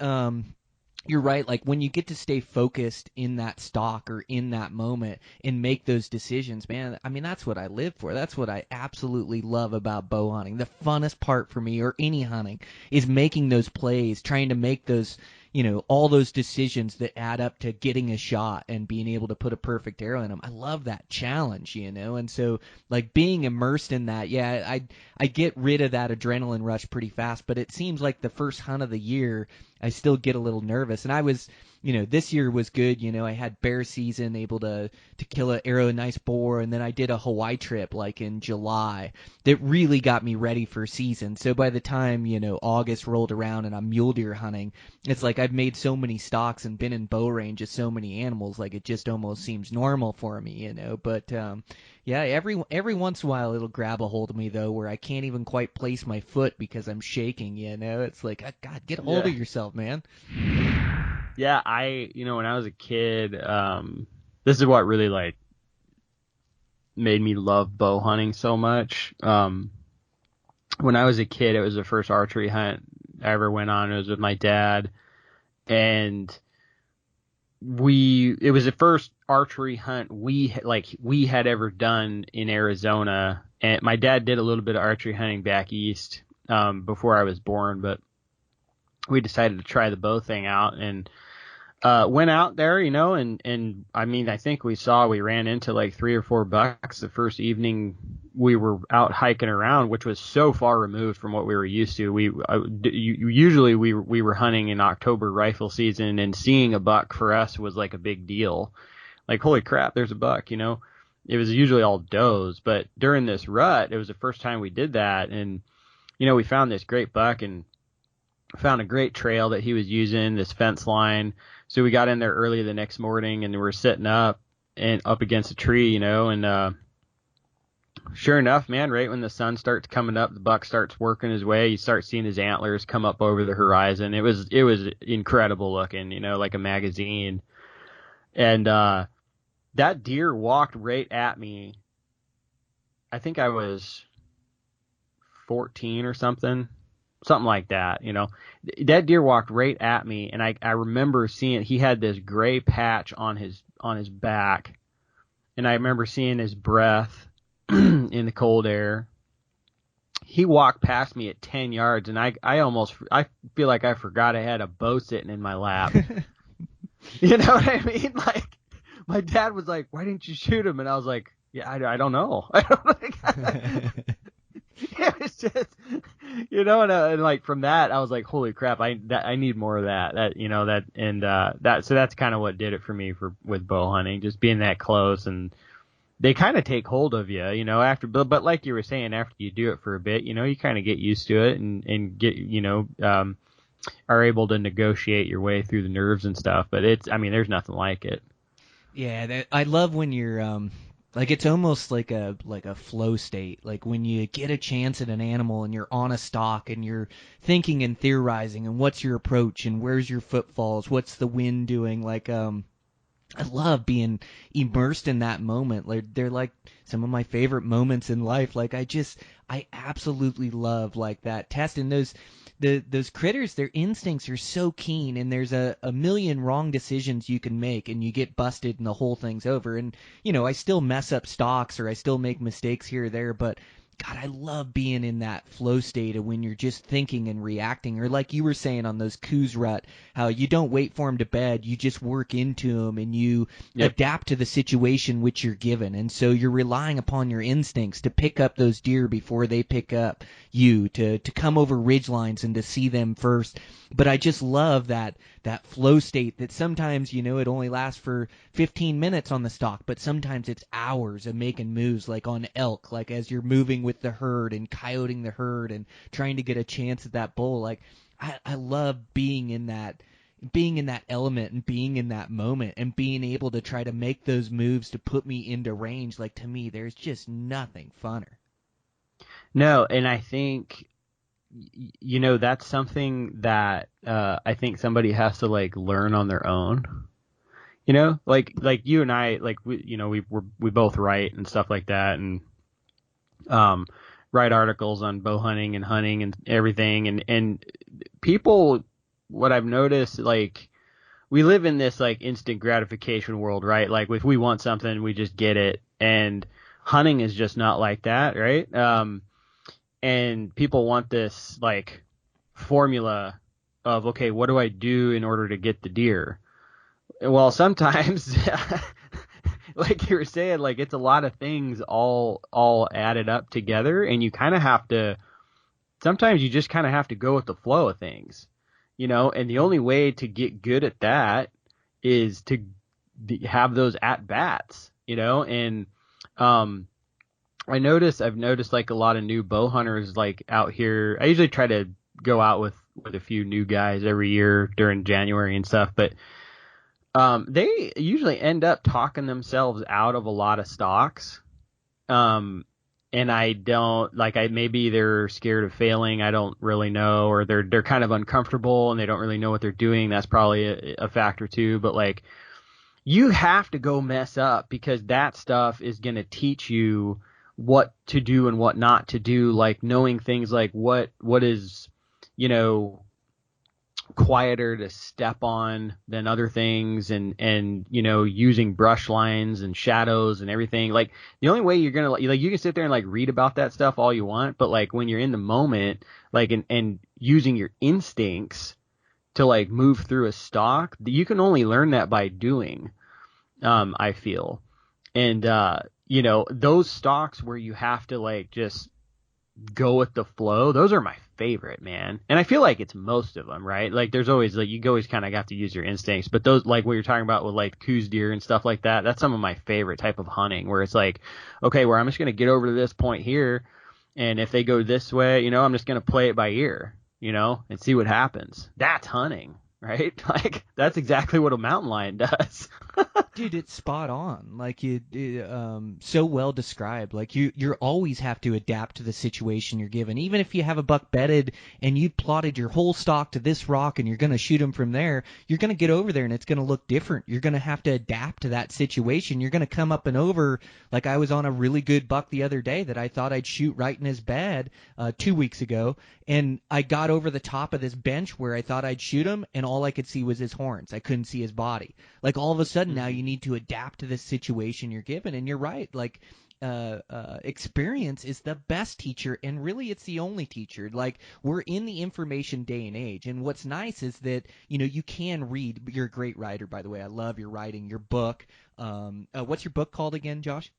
you're right. Like when you get to stay focused in that stalk or in that moment and make those decisions, man, I mean, that's what I live for. That's what I absolutely love about bow hunting. The funnest part for me, or any hunting, is making those plays, trying to make those, all those decisions that add up to getting a shot and being able to put a perfect arrow in them. I love that challenge, and so like being immersed in that, I get rid of that adrenaline rush pretty fast, but it seems like the first hunt of the year, I still get a little nervous. And I was, this year was good. I had bear season, able to kill a nice boar. And then I did a Hawaii trip like in July that really got me ready for season. So by the time, August rolled around and I'm mule deer hunting, it's like I've made so many stalks and been in bow range of so many animals. Like it just almost seems normal for me, but, yeah, every once in a while it'll grab a hold of me though, where I can't even quite place my foot because I'm shaking. It's like, God, get a hold of yourself, man. Yeah, when I was a kid, this is what really like made me love bow hunting so much. When I was a kid, it was the first archery hunt I ever went on. It was with my dad, and it was the first archery hunt we had ever done in Arizona. And my dad did a little bit of archery hunting back east before I was born, but we decided to try the bow thing out and went out there, and I mean, I think we ran into like 3 or 4 bucks the first evening we were out hiking around, which was so far removed from what we were used to. Usually we were hunting in October rifle season, and seeing a buck for us was like a big deal. Like, holy crap, there's a buck, It was usually all does, but during this rut, it was the first time we did that, and we found this great buck and found a great trail that he was using, this fence line. So we got in there early the next morning, and we were sitting up against a tree, and sure enough, man, right when the sun starts coming up, the buck starts working his way. You start seeing his antlers come up over the horizon. It was incredible looking, like a magazine. And that deer walked right at me. I think I was 14 or something like that. That deer walked right at me, and I remember seeing he had this gray patch on his back, and I remember seeing his breath in the cold air. He walked past me at 10 yards, and I feel like I forgot I had a bow sitting in my lap. You know what I mean? Like, my dad was like, "Why didn't you shoot him?" And I was like, "Yeah, I don't know." It was just, and like from that, I was like, "Holy crap! I need more of that." So that's kind of what did it for me with bow hunting, just being that close, and they kind of take hold of you, after. But like you were saying, after you do it for a bit, you kind of get used to it and get, are able to negotiate your way through the nerves and stuff. But there's nothing like it. Yeah, I love when you're Like it's almost like a flow state. Like when you get a chance at an animal and you're on a stalk and you're thinking and theorizing and what's your approach and where's your footfalls, what's the wind doing? Like I love being immersed in that moment. Like they're like some of my favorite moments in life. Like I absolutely love like that test. And those critters, their instincts are so keen, and there's a million wrong decisions you can make, and you get busted, and the whole thing's over. And I still mess up stocks, or I still make mistakes here or there, but God, I love being in that flow state of when you're just thinking and reacting, or like you were saying on those PostRut, how you don't wait for them to bed, you just work into them and you adapt to the situation which you're given. And so you're relying upon your instincts to pick up those deer before they pick up you, to come over ridge lines and to see them first. But I just love that flow state that sometimes, it only lasts for 15 minutes on the stalk, but sometimes it's hours of making moves, like on elk, like as you're moving with the herd and coyoting the herd and trying to get a chance at that bull. Like I love being in that element and being in that moment and being able to try to make those moves to put me into range. Like to me, there's just nothing funner. No, and I think that's something that I think somebody has to like learn on their own. Like you and I, like we both write and stuff like that, and write articles on bow hunting and everything, and people, what I've noticed, like we live in this like instant gratification world, right? Like if we want something, we just get it, and hunting is just not like that, right? And people want this like formula of, okay, what do I do in order to get the deer? Well, sometimes, like you were saying, like it's a lot of things all added up together, and you kind of have to. Sometimes you just kind of have to go with the flow of things, And the only way to get good at that is to have those at bats, And I've noticed like a lot of new bow hunters like out here. I usually try to go out with a few new guys every year during January and stuff, but they usually end up talking themselves out of a lot of stocks. And I don't maybe they're scared of failing. I don't really know, or they're kind of uncomfortable and they don't really know what they're doing. That's probably a factor too. But like, you have to go mess up, because that stuff is going to teach you what to do and what not to do, like knowing things like what is, quieter to step on than other things, and using brush lines and shadows and everything. Like the only way you're going to like, you can sit there and like read about that stuff all you want, but like when you're in the moment, like and using your instincts to like move through a stalk, you can only learn that by doing, I feel. And those stalks where you have to like just go with the flow, those are my favorite, man. And I feel like it's most of them, right? Like there's always like, you always kind of have to use your instincts, but those, like what you're talking about with like coos deer and stuff like that, that's some of my favorite type of hunting, where it's like, okay, where I'm just going to get over to this point here, and if they go this way, I'm just going to play it by ear, and see what happens. That's hunting, right? Like that's exactly what a mountain lion does. Dude, it's spot on. Like so well described. Like you always have to adapt to the situation you're given. Even if you have a buck bedded and you plotted your whole stock to this rock and you're going to shoot him from there, you're going to get over there and it's going to look different. You're going to have to adapt to that situation. You're going to come up and over. Like I was on a really good buck the other day that I thought I'd shoot right in his bed 2 weeks ago, and I got over the top of this bench where I thought I'd shoot him, and all I could see was his horns. I couldn't see his body. Like all of a sudden now you need to adapt to the situation you're given. And you're right, like experience is the best teacher, and really it's the only teacher. Like we're in the information day and age, and what's nice is that you can read. You're a great writer, by the way. I love your writing, your book. What's your book called again, Josh?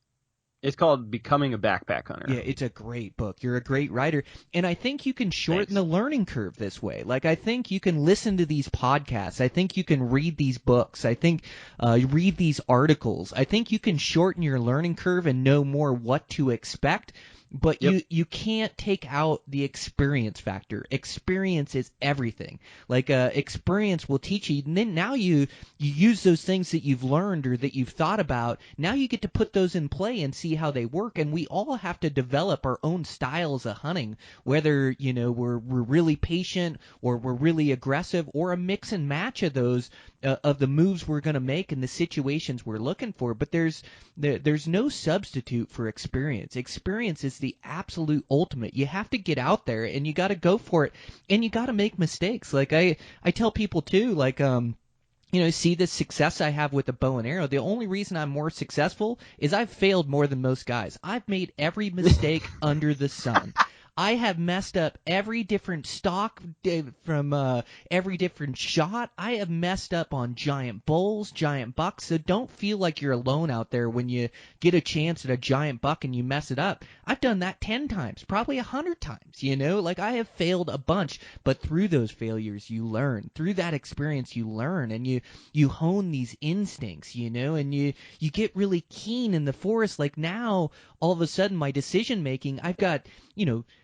It's called Becoming a Backpack Hunter. Yeah, it's a great book. You're a great writer. And I think you can shorten the learning curve this way. Like, I think you can listen to these podcasts. I think you can read these books. I think read these articles. I think you can shorten your learning curve and know more what to expect. but Yep. you can't take out the experience factor. Experience is everything. Like experience will teach you, and then now you use those things that you've learned or that you've thought about. Now you get to put those in play and see how they work. And we all have to develop our own styles of hunting, whether we're really patient or we're really aggressive, or a mix and match of those of the moves we're going to make and the situations we're looking for. But there's no substitute for experience. Experience is the absolute ultimate. You have to get out there and you got to go for it, and you got to make mistakes. Like I tell people too, like see the success I have with the bow and arrow. The only reason I'm more successful is I've failed more than most guys. I've made every mistake under the sun. I have messed up every different stock from every different shot. I have messed up on giant bulls, giant bucks. So don't feel like you're alone out there when you get a chance at a giant buck and you mess it up. I've done that 10 times, probably 100 times, Like I have failed a bunch, but through those failures you learn. Through that experience you learn, and you hone these instincts, and you get really keen in the forest. Like now, all of a sudden my decision making, I've got,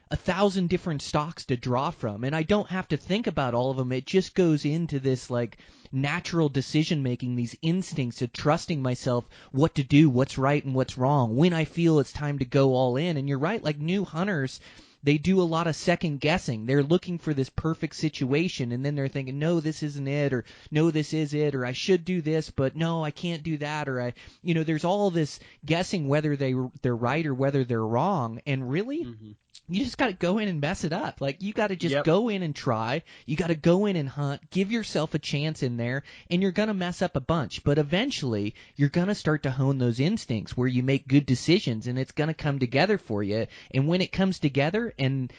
1,000 different stocks to draw from, and I don't have to think about all of them. It just goes into this like natural decision making, these instincts of trusting myself, what to do, what's right and what's wrong, when I feel it's time to go all in. And you're right, like new hunters, they do a lot of second guessing. They're looking for this perfect situation, and then they're thinking, no, this isn't it, or no, this is it, or I should do this, but no, I can't do that, or there's all this guessing whether they're right or whether they're wrong. And really, you just got to go in and mess it up. Like you got to just go in and try. You got to go in and hunt. Give yourself a chance in there, and you're going to mess up a bunch. But eventually, you're going to start to hone those instincts where you make good decisions, and it's going to come together for you. And when it comes together and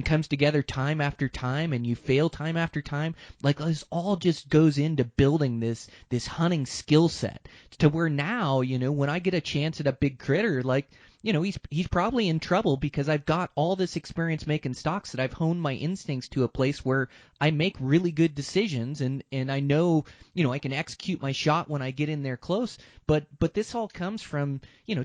comes together time after time, and you fail time after time, like this all just goes into building this hunting skill set to where now, when I get a chance at a big critter, like, he's probably in trouble because I've got all this experience making stocks that I've honed my instincts to a place where I make really good decisions, and I know, I can execute my shot when I get in there close. But this all comes from,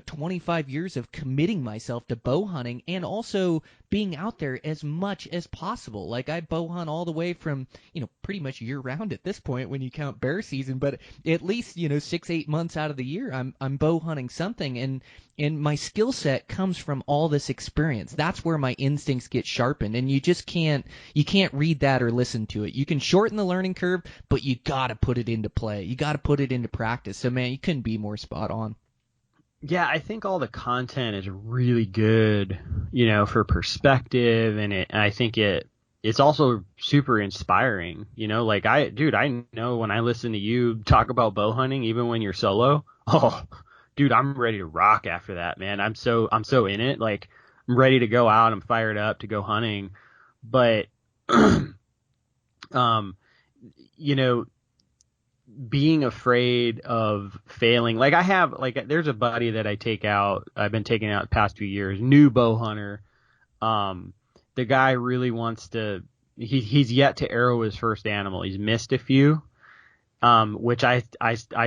25 years of committing myself to bow hunting and also being out there as much as possible. Like I bow hunt all the way from, pretty much year round at this point when you count bear season, but at least, 6-8 months out of the year, I'm bow hunting something, and my skill set comes from all this experience. That's where my instincts get sharpened, and you can't read that or listen to it. You can shorten the learning curve, but you got to put it into play. You got to put it into practice. So man, you couldn't be more spot on. Yeah, I think all the content is really good, for perspective, and I think it's also super inspiring, like I know when I listen to you talk about bow hunting, even when you're solo, dude, I'm ready to rock after that, man. I'm so in it. Like I'm ready to go out. I'm fired up to go hunting, but, being afraid of failing. Like I have, like there's a buddy that I've been taking out the past 2 years, new bow hunter. The guy really wants to, he's yet to arrow his first animal. He's missed a few, which I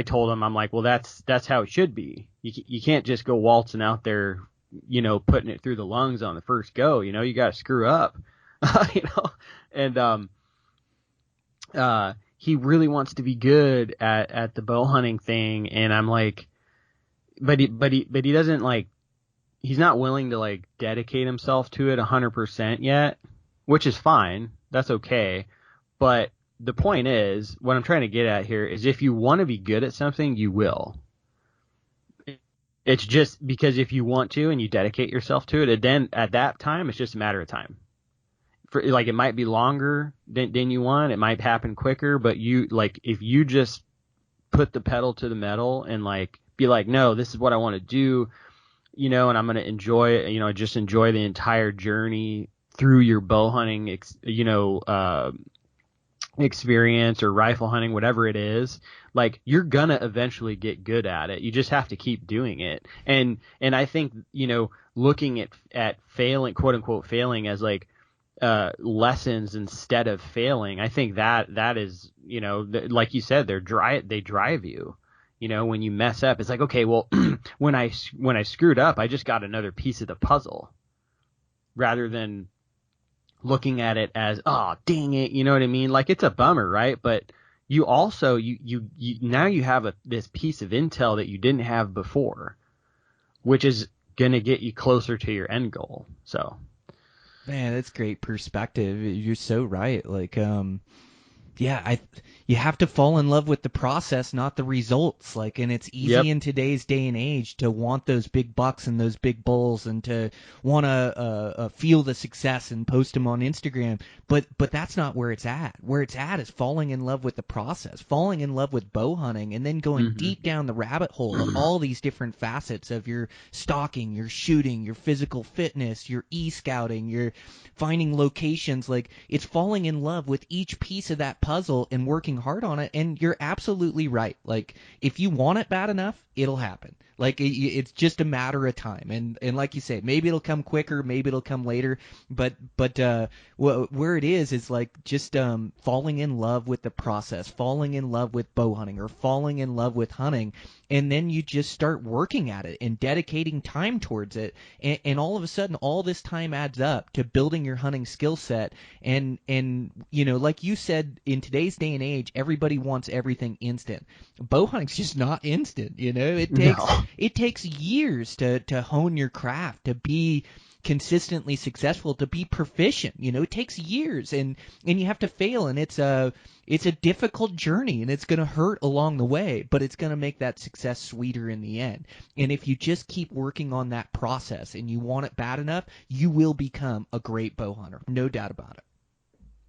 told him, I'm like, well, that's how it should be. You can't just go waltzing out there, putting it through the lungs on the first go, you got to screw up, and, he really wants to be good at the bow hunting thing. And I'm like, but he doesn't like, he's not willing to like dedicate himself to it 100% yet, which is fine. That's okay. But the point is, what I'm trying to get at here is if you want to be good at something, you will. It's just because if you want to and you dedicate yourself to it, and then at that time, it's just a matter of time. Like it might be longer than you want. It might happen quicker, but if you just put the pedal to the metal and like be like, no, this is what I want to do, and I'm going to enjoy it, just enjoy the entire journey through your bow hunting, experience or rifle hunting, whatever it is, like you're going to eventually get good at it. You just have to keep doing it. And I think, looking at failing, quote unquote, failing as like, lessons instead of failing. I think that is, like you said, they drive you, when you mess up, it's like, okay, well, when I screwed up, I just got another piece of the puzzle, rather than looking at it as, oh, dang it, you know what I mean? Like, it's a bummer, right? But you also, you now you have this piece of intel that you didn't have before, which is going to get you closer to your end goal. So, Man, that's great perspective. You're so right. Like, yeah, you have to fall in love with the process, not the results. Like, and it's easy Yep. in today's day and age to want those big bucks and those big bulls, and to want to feel the success and post them on Instagram. But that's not where it's at. Where it's at is falling in love with the process, falling in love with bow hunting, and then going deep down the rabbit hole of all these different facets of your stalking, your shooting, your physical fitness, your e-scouting, your finding locations. Like, it's falling in love with each piece of that puzzle and working hard on it. And you're absolutely right. Like, if you want it bad enough, it'll happen. Like, it's just a matter of time. And like you say, maybe it'll come quicker, maybe it'll come later. But where it is like just falling in love with the process, falling in love with bow hunting, or falling in love with hunting. And then you just start working at it and dedicating time towards it. And all of a sudden, all this time adds up to building your hunting skill set. And you know, like you said, in today's day and age, everybody wants everything instant. Bow hunting's just not instant. You know, it takes years to hone your craft, to be consistently successful, to be proficient. You know, it takes years, and you have to fail, and it's a difficult journey, and it's going to hurt along the way, but it's going to make that success sweeter in the end. And if you just keep working on that process and you want it bad enough, you will become a great bow hunter. No doubt about it.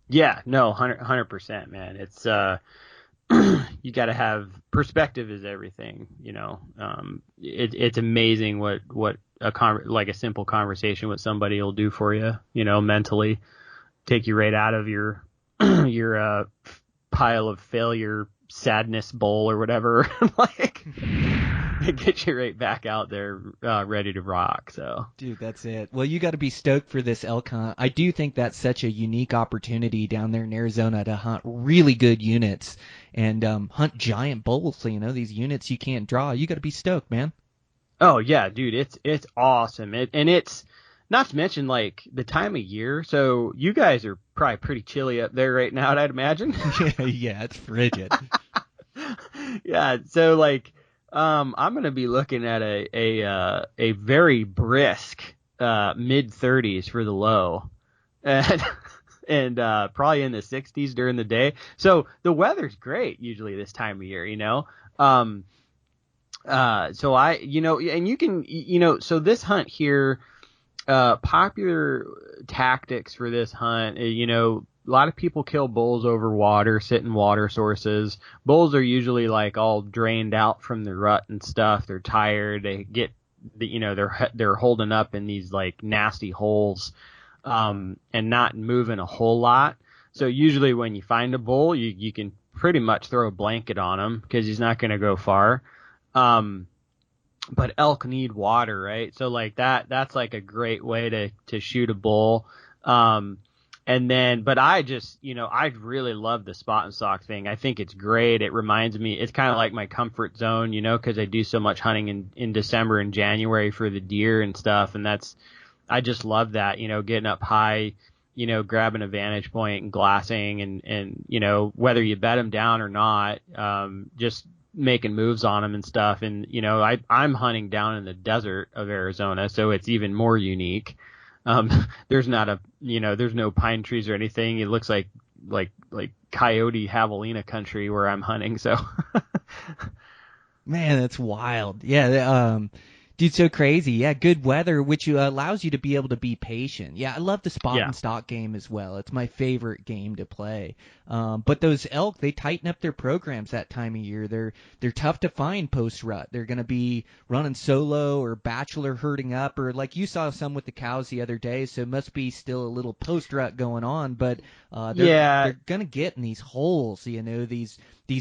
Yeah, no, 100%, man. It's you got to have perspective is everything, you know. It's amazing what like a simple conversation with somebody will do for you, you know, mentally, take you right out of your your pile of failure, sadness bowl or whatever, like get you right back out there, ready to rock. So, dude, that's it. Well, you got to be stoked for this elk hunt. I do think that's such a unique opportunity down there in Arizona to hunt really good units and hunt giant bulls. You know, these units you can't draw. You got to be stoked, man. Oh yeah, dude, it's awesome. And it's not to mention like the time of year. So you guys are probably pretty chilly up there right now, I'd imagine. Yeah, it's frigid. Yeah, so like I'm gonna be looking at a very brisk mid 30s for the low, and probably in the 60s during the day. So the weather's great usually this time of year, you know. So I, you know, and you can, you know, so this hunt here, popular tactics for this hunt, you know, a lot of people kill bulls over water, sit in water sources. Bulls are usually like all drained out from the rut and stuff. They're tired. They get, you know, they're holding up in these like nasty holes, and not moving a whole lot. So usually when you find a bull, you can pretty much throw a blanket on him because he's not going to go far. But elk need water, right? So like that's like a great way to shoot a bull. And then, but I just, you know, I really love the spot and stalk thing. I think it's great. It reminds me, it's kind of like my comfort zone, you know, cause I do so much hunting in December and January for the deer and stuff. And I just love that, you know, getting up high, you know, grabbing a vantage point and glassing and, you know, whether you bet them down or not, just making moves on them and stuff. And, you know, I'm hunting down in the desert of Arizona, so it's even more unique. There's no pine trees or anything. It looks like coyote javelina country where I'm hunting. So, man, that's wild. Yeah. Dude, so crazy. Yeah, good weather, which allows you to be able to be patient. Yeah, I love the spot and stalk game as well. It's my favorite game to play. But those elk, they tighten up their programs that time of year. They're tough to find post-rut. They're going to be running solo or bachelor herding up, or like you saw some with the cows the other day, so it must be still a little post-rut going on. But they're going to get in these holes, you know, these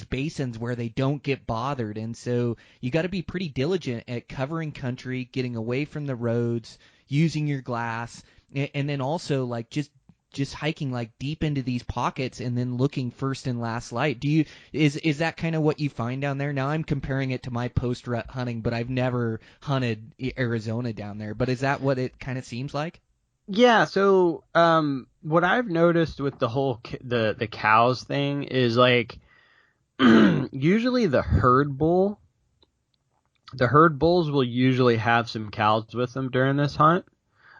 basins where they don't get bothered. And so you got to be pretty diligent at covering country, getting away from the roads, using your glass, and then also like just hiking like deep into these pockets and then looking first and last light. Is that kind of what you find down there? Now I'm comparing it to my post-rut hunting, but I've never hunted Arizona down there. But is that what it kind of seems like? Yeah, so what I've noticed with the whole the cows thing is like usually the herd bulls will usually have some cows with them during this hunt,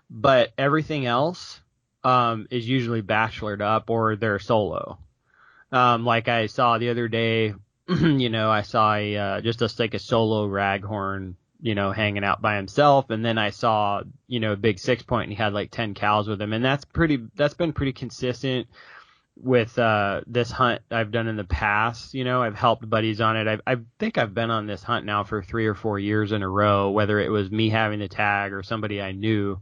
but everything else is usually bachelored up or they're solo. Like I saw the other day, I saw like a solo raghorn, hanging out by himself, and then I saw, a big 6 point, and he had like 10 cows with him, and that's been pretty consistent with this hunt I've done in the past. I've helped buddies on it. I think I've been on this hunt now for 3 or 4 years in a row, whether it was me having the tag or somebody I knew,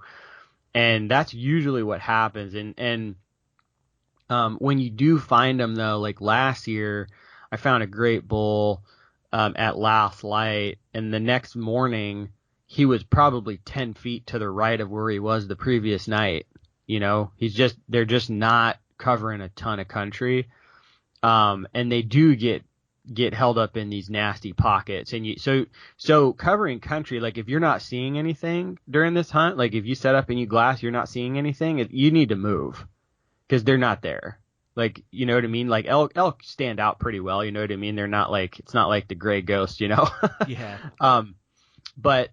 and that's usually what happens. And when you do find them, though, like last year, I found a great bull at last light, and the next morning he was probably 10 feet to the right of where he was the previous night. They're just not covering a ton of country, and they do get held up in these nasty pockets. And so covering country, like if you're not seeing anything during this hunt, like if you set up and you glass, you're not seeing anything, you need to move. Because they're not there. Like, you know what I mean? Like elk stand out pretty well, you know what I mean? They're not like, it's not like the gray ghost, Yeah. But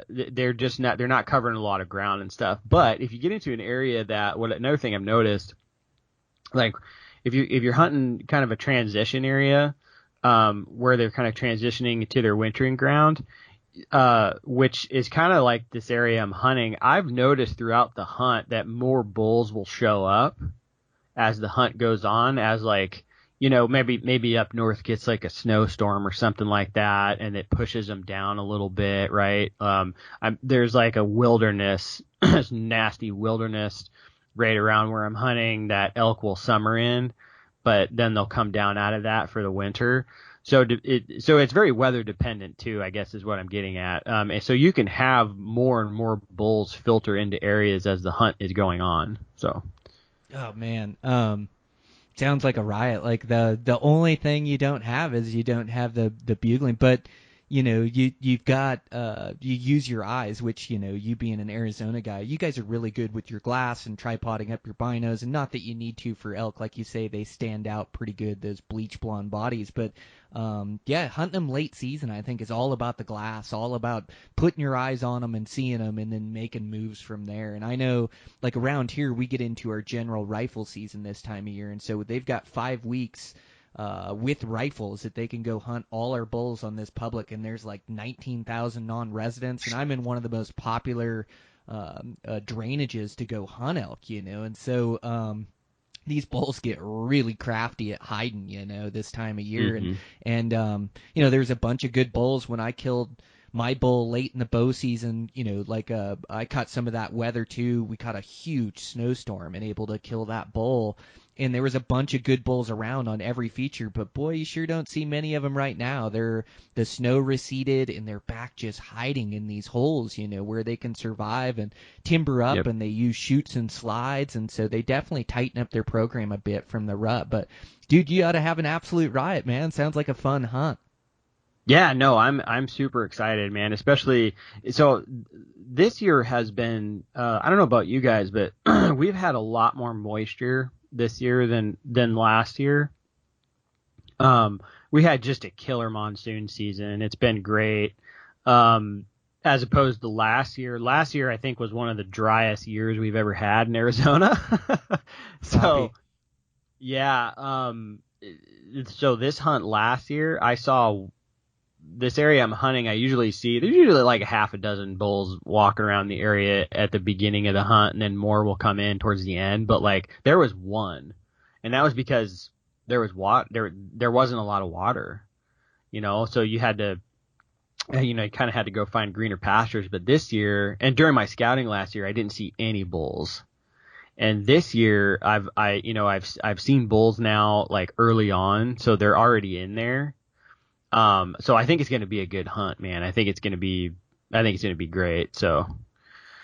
they're not covering a lot of ground and stuff. But if you get into an area another thing I've noticed, like if you're hunting kind of a transition area, where they're kind of transitioning to their wintering ground, which is kind of like this area I'm hunting, I've noticed throughout the hunt that more bulls will show up as the hunt goes on, as like, maybe up north gets like a snowstorm or something like that, and it pushes them down a little bit, right? There's like a wilderness, nasty wilderness right around where I'm hunting that elk will summer in, but then they'll come down out of that for the winter. So it's very weather dependent too, I guess is what I'm getting at. And so you can have more and more bulls filter into areas as the hunt is going on. So. Oh man, sounds like a riot. Like the only thing you don't have is you don't have the bugling, but you've got you use your eyes, which you being an Arizona guy, you guys are really good with your glass and tripoding up your binos, and not that you need to for elk, like you say, they stand out pretty good, those bleach blonde bodies, but yeah, hunting them late season I think is all about the glass, all about putting your eyes on them and seeing them and then making moves from there. And I know like around here we get into our general rifle season this time of year, and so they've got 5 weeks with rifles that they can go hunt all our bulls on this public, and there's like 19,000 non-residents, and I'm in one of the most popular drainages to go hunt elk, and so these bulls get really crafty at hiding, this time of year. Mm-hmm. And there's a bunch of good bulls. When I killed my bull late in the bow season, I caught some of that weather too. We caught a huge snowstorm and able to kill that bull. And there was a bunch of good bulls around on every feature, but boy, you sure don't see many of them right now. The snow receded and they're back just hiding in these holes, where they can survive and timber up. Yep. And they use chutes and slides, and so they definitely tighten up their program a bit from the rut. But dude, you ought to have an absolute riot, man. Sounds like a fun hunt. Yeah, no, I'm super excited, man. Especially so this year has been I don't know about you guys, but we've had a lot more moisture this year than last year. We had just a killer monsoon season. It's been great. As opposed to last year. Last year I think was one of the driest years we've ever had in Arizona. So yeah, so this hunt last year, I saw this area I'm hunting, there's usually like a half a dozen bulls walking around the area at the beginning of the hunt, and then more will come in towards the end. But like there was one, and that was because there was there wasn't a lot of water, so you had to, you kind of had to go find greener pastures. But this year, and during my scouting last year, I didn't see any bulls. And this year I've seen bulls now, like early on, so they're already in there. So I think it's going to be a good hunt, man. I think it's going to be great. So,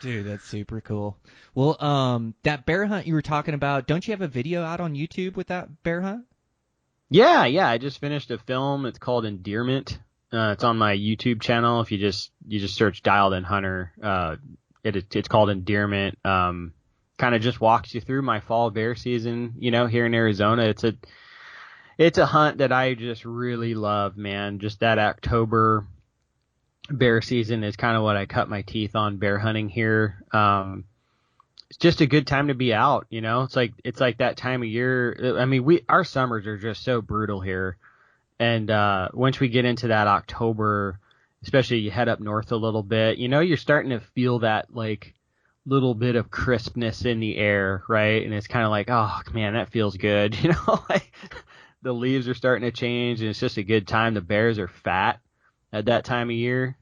dude, that's super cool. Well, that bear hunt you were talking about, don't you have a video out on YouTube with that bear hunt? Yeah. I just finished a film. It's called Endearment. It's on my YouTube channel. If you just search Dialed In Hunter, it's called Endearment. kind of just walks you through my fall bear season, here in Arizona. It's a hunt that I just really love, man. Just that October bear season is kind of what I cut my teeth on bear hunting here. It's just a good time to be out, It's like that time of year. I mean, our summers are just so brutal here. And once we get into that October, especially you head up north a little bit, you're starting to feel that like little bit of crispness in the air, right? And it's kind of like, oh man, that feels good. Like the leaves are starting to change and it's just a good time. The bears are fat at that time of year.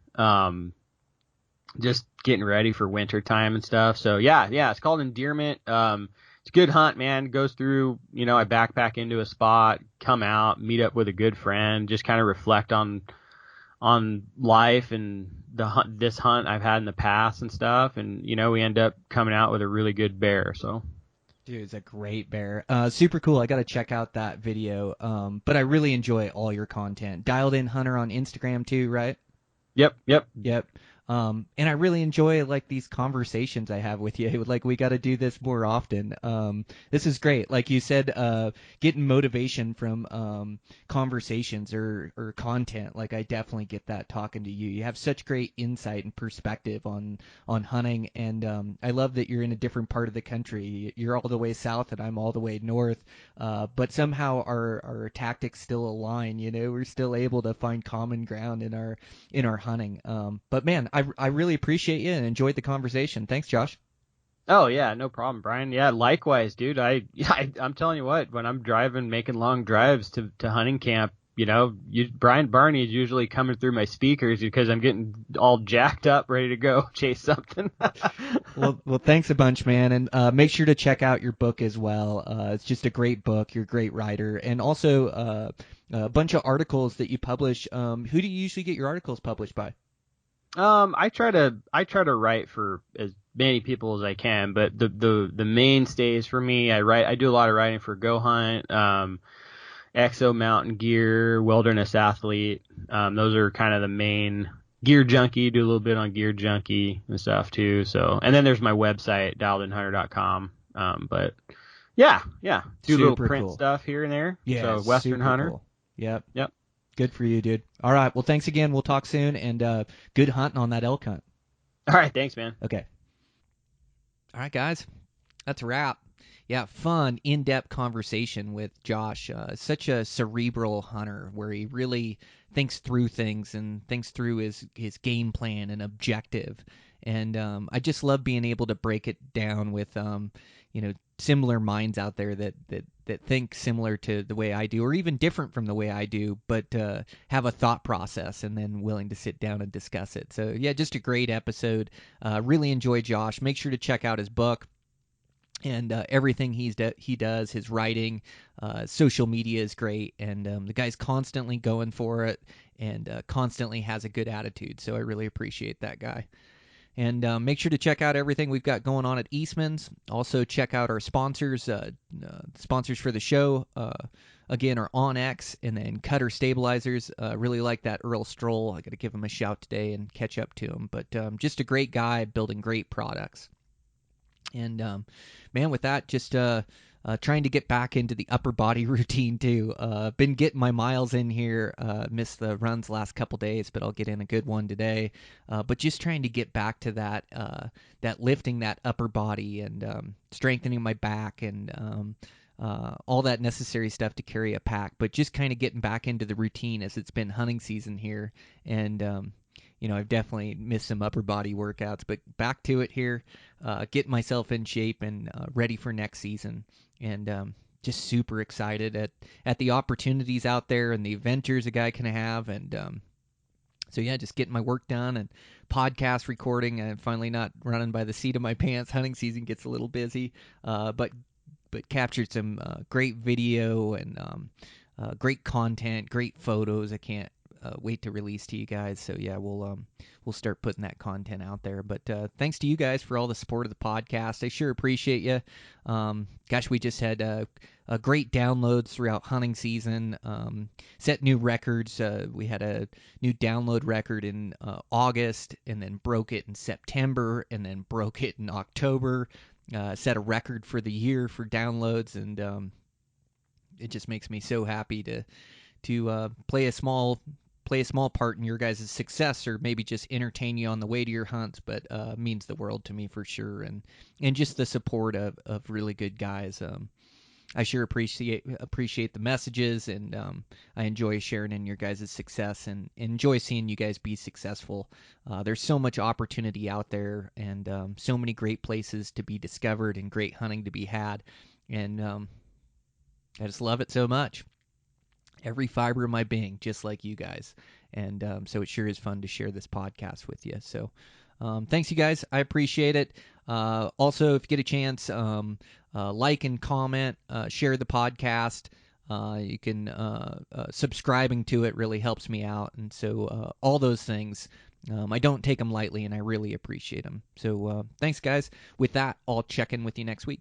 Just getting ready for winter time and stuff. So yeah, it's called endearment. It's a good hunt, man. Goes through, I backpack into a spot, come out, meet up with a good friend, just kind of reflect on life and this hunt I've had in the past and stuff. And, we end up coming out with a really good bear. So. Dude, it's a great bear. Super cool. I got to check out that video. But I really enjoy all your content. Dialed In Hunter on Instagram too, right? Yep. And I really enjoy like these conversations I have with you. Like we got to do this more often. This is great. Like you said, getting motivation from conversations or content. Like I definitely get that talking to you. You have such great insight and perspective on hunting, and I love that you're in a different part of the country. You're all the way south, and I'm all the way north. But somehow our tactics still align. We're still able to find common ground in our hunting. But man, I really appreciate you and enjoyed the conversation. Thanks, Josh. Oh yeah, no problem, Brian. Yeah, likewise, dude. I'm telling you what, when I'm driving, making long drives to hunting camp, Brian Barney is usually coming through my speakers because I'm getting all jacked up, ready to go chase something. well, thanks a bunch, man, and make sure to check out your book as well. It's just a great book. You're a great writer, and also a bunch of articles that you publish. Who do you usually get your articles published by? I try to write for as many people as I can, but the mainstays for me, I do a lot of writing for Go Hunt, Exo Mountain Gear, Wilderness Athlete. Those are kind of the main. Gear Junkie, do a little bit on Gear Junkie and stuff too. So, and then there's my website, dialedinhunter.com. But yeah, do Super little print cool stuff here and there. Yeah, so Western Hunter. Cool. Yep. Good for you, dude. All right. Well, thanks again. We'll talk soon, and good hunting on that elk hunt. All right. Thanks, man. Okay. All right, guys. That's a wrap. Yeah, fun, in-depth conversation with Josh. Such a cerebral hunter where he really thinks through things and thinks through his game plan and objective. And I just love being able to break it down with similar minds out there that think similar to the way I do, or even different from the way I do, but have a thought process and then willing to sit down and discuss it. So yeah, just a great episode. Really enjoy Josh. Make sure to check out his book and everything he does. His writing, social media is great, and the guy's constantly going for it and constantly has a good attitude. So I really appreciate that guy. And make sure to check out everything we've got going on at Eastmans. Also, check out our sponsors. Sponsors for the show, again, are On X and then Cutter Stabilizers. Really like that Earl Stroll. I got to give him a shout today and catch up to him. But just a great guy building great products. And, man, with that, just trying to get back into the upper body routine, too. Been getting my miles in here. Missed the runs last couple days, but I'll get in a good one today. But just trying to get back to that lifting that upper body and strengthening my back and all that necessary stuff to carry a pack. But just kind of getting back into the routine as it's been hunting season here. And, I've definitely missed some upper body workouts, but back to it here, getting myself in shape and ready for next season. And just super excited at the opportunities out there and the adventures a guy can have. And so, yeah, just getting my work done and podcast recording. I'm finally not running by the seat of my pants. Hunting season gets a little busy, but captured some great video and great content, great photos. I can't wait to release to you guys. So yeah, we'll start putting that content out there. But thanks to you guys for all the support of the podcast. I sure appreciate you. Gosh, we just had great downloads throughout hunting season. Set new records. We had a new download record in August, and then broke it in September, and then broke it in October. set a record for the year for downloads, and it just makes me so happy to play a small part in your guys' success, or maybe just entertain you on the way to your hunts. But means the world to me for sure, and just the support of really good guys. I sure appreciate the messages, and I enjoy sharing in your guys' success, and enjoy seeing you guys be successful. There's so much opportunity out there, and so many great places to be discovered, and great hunting to be had, and I just love it so much. Every fiber of my being, just like you guys. And so it sure is fun to share this podcast with you. So thanks, you guys. I appreciate it. Also, if you get a chance, like and comment, share the podcast. You can subscribing to it really helps me out. And so all those things, I don't take them lightly, and I really appreciate them. So thanks, guys. With that, I'll check in with you next week.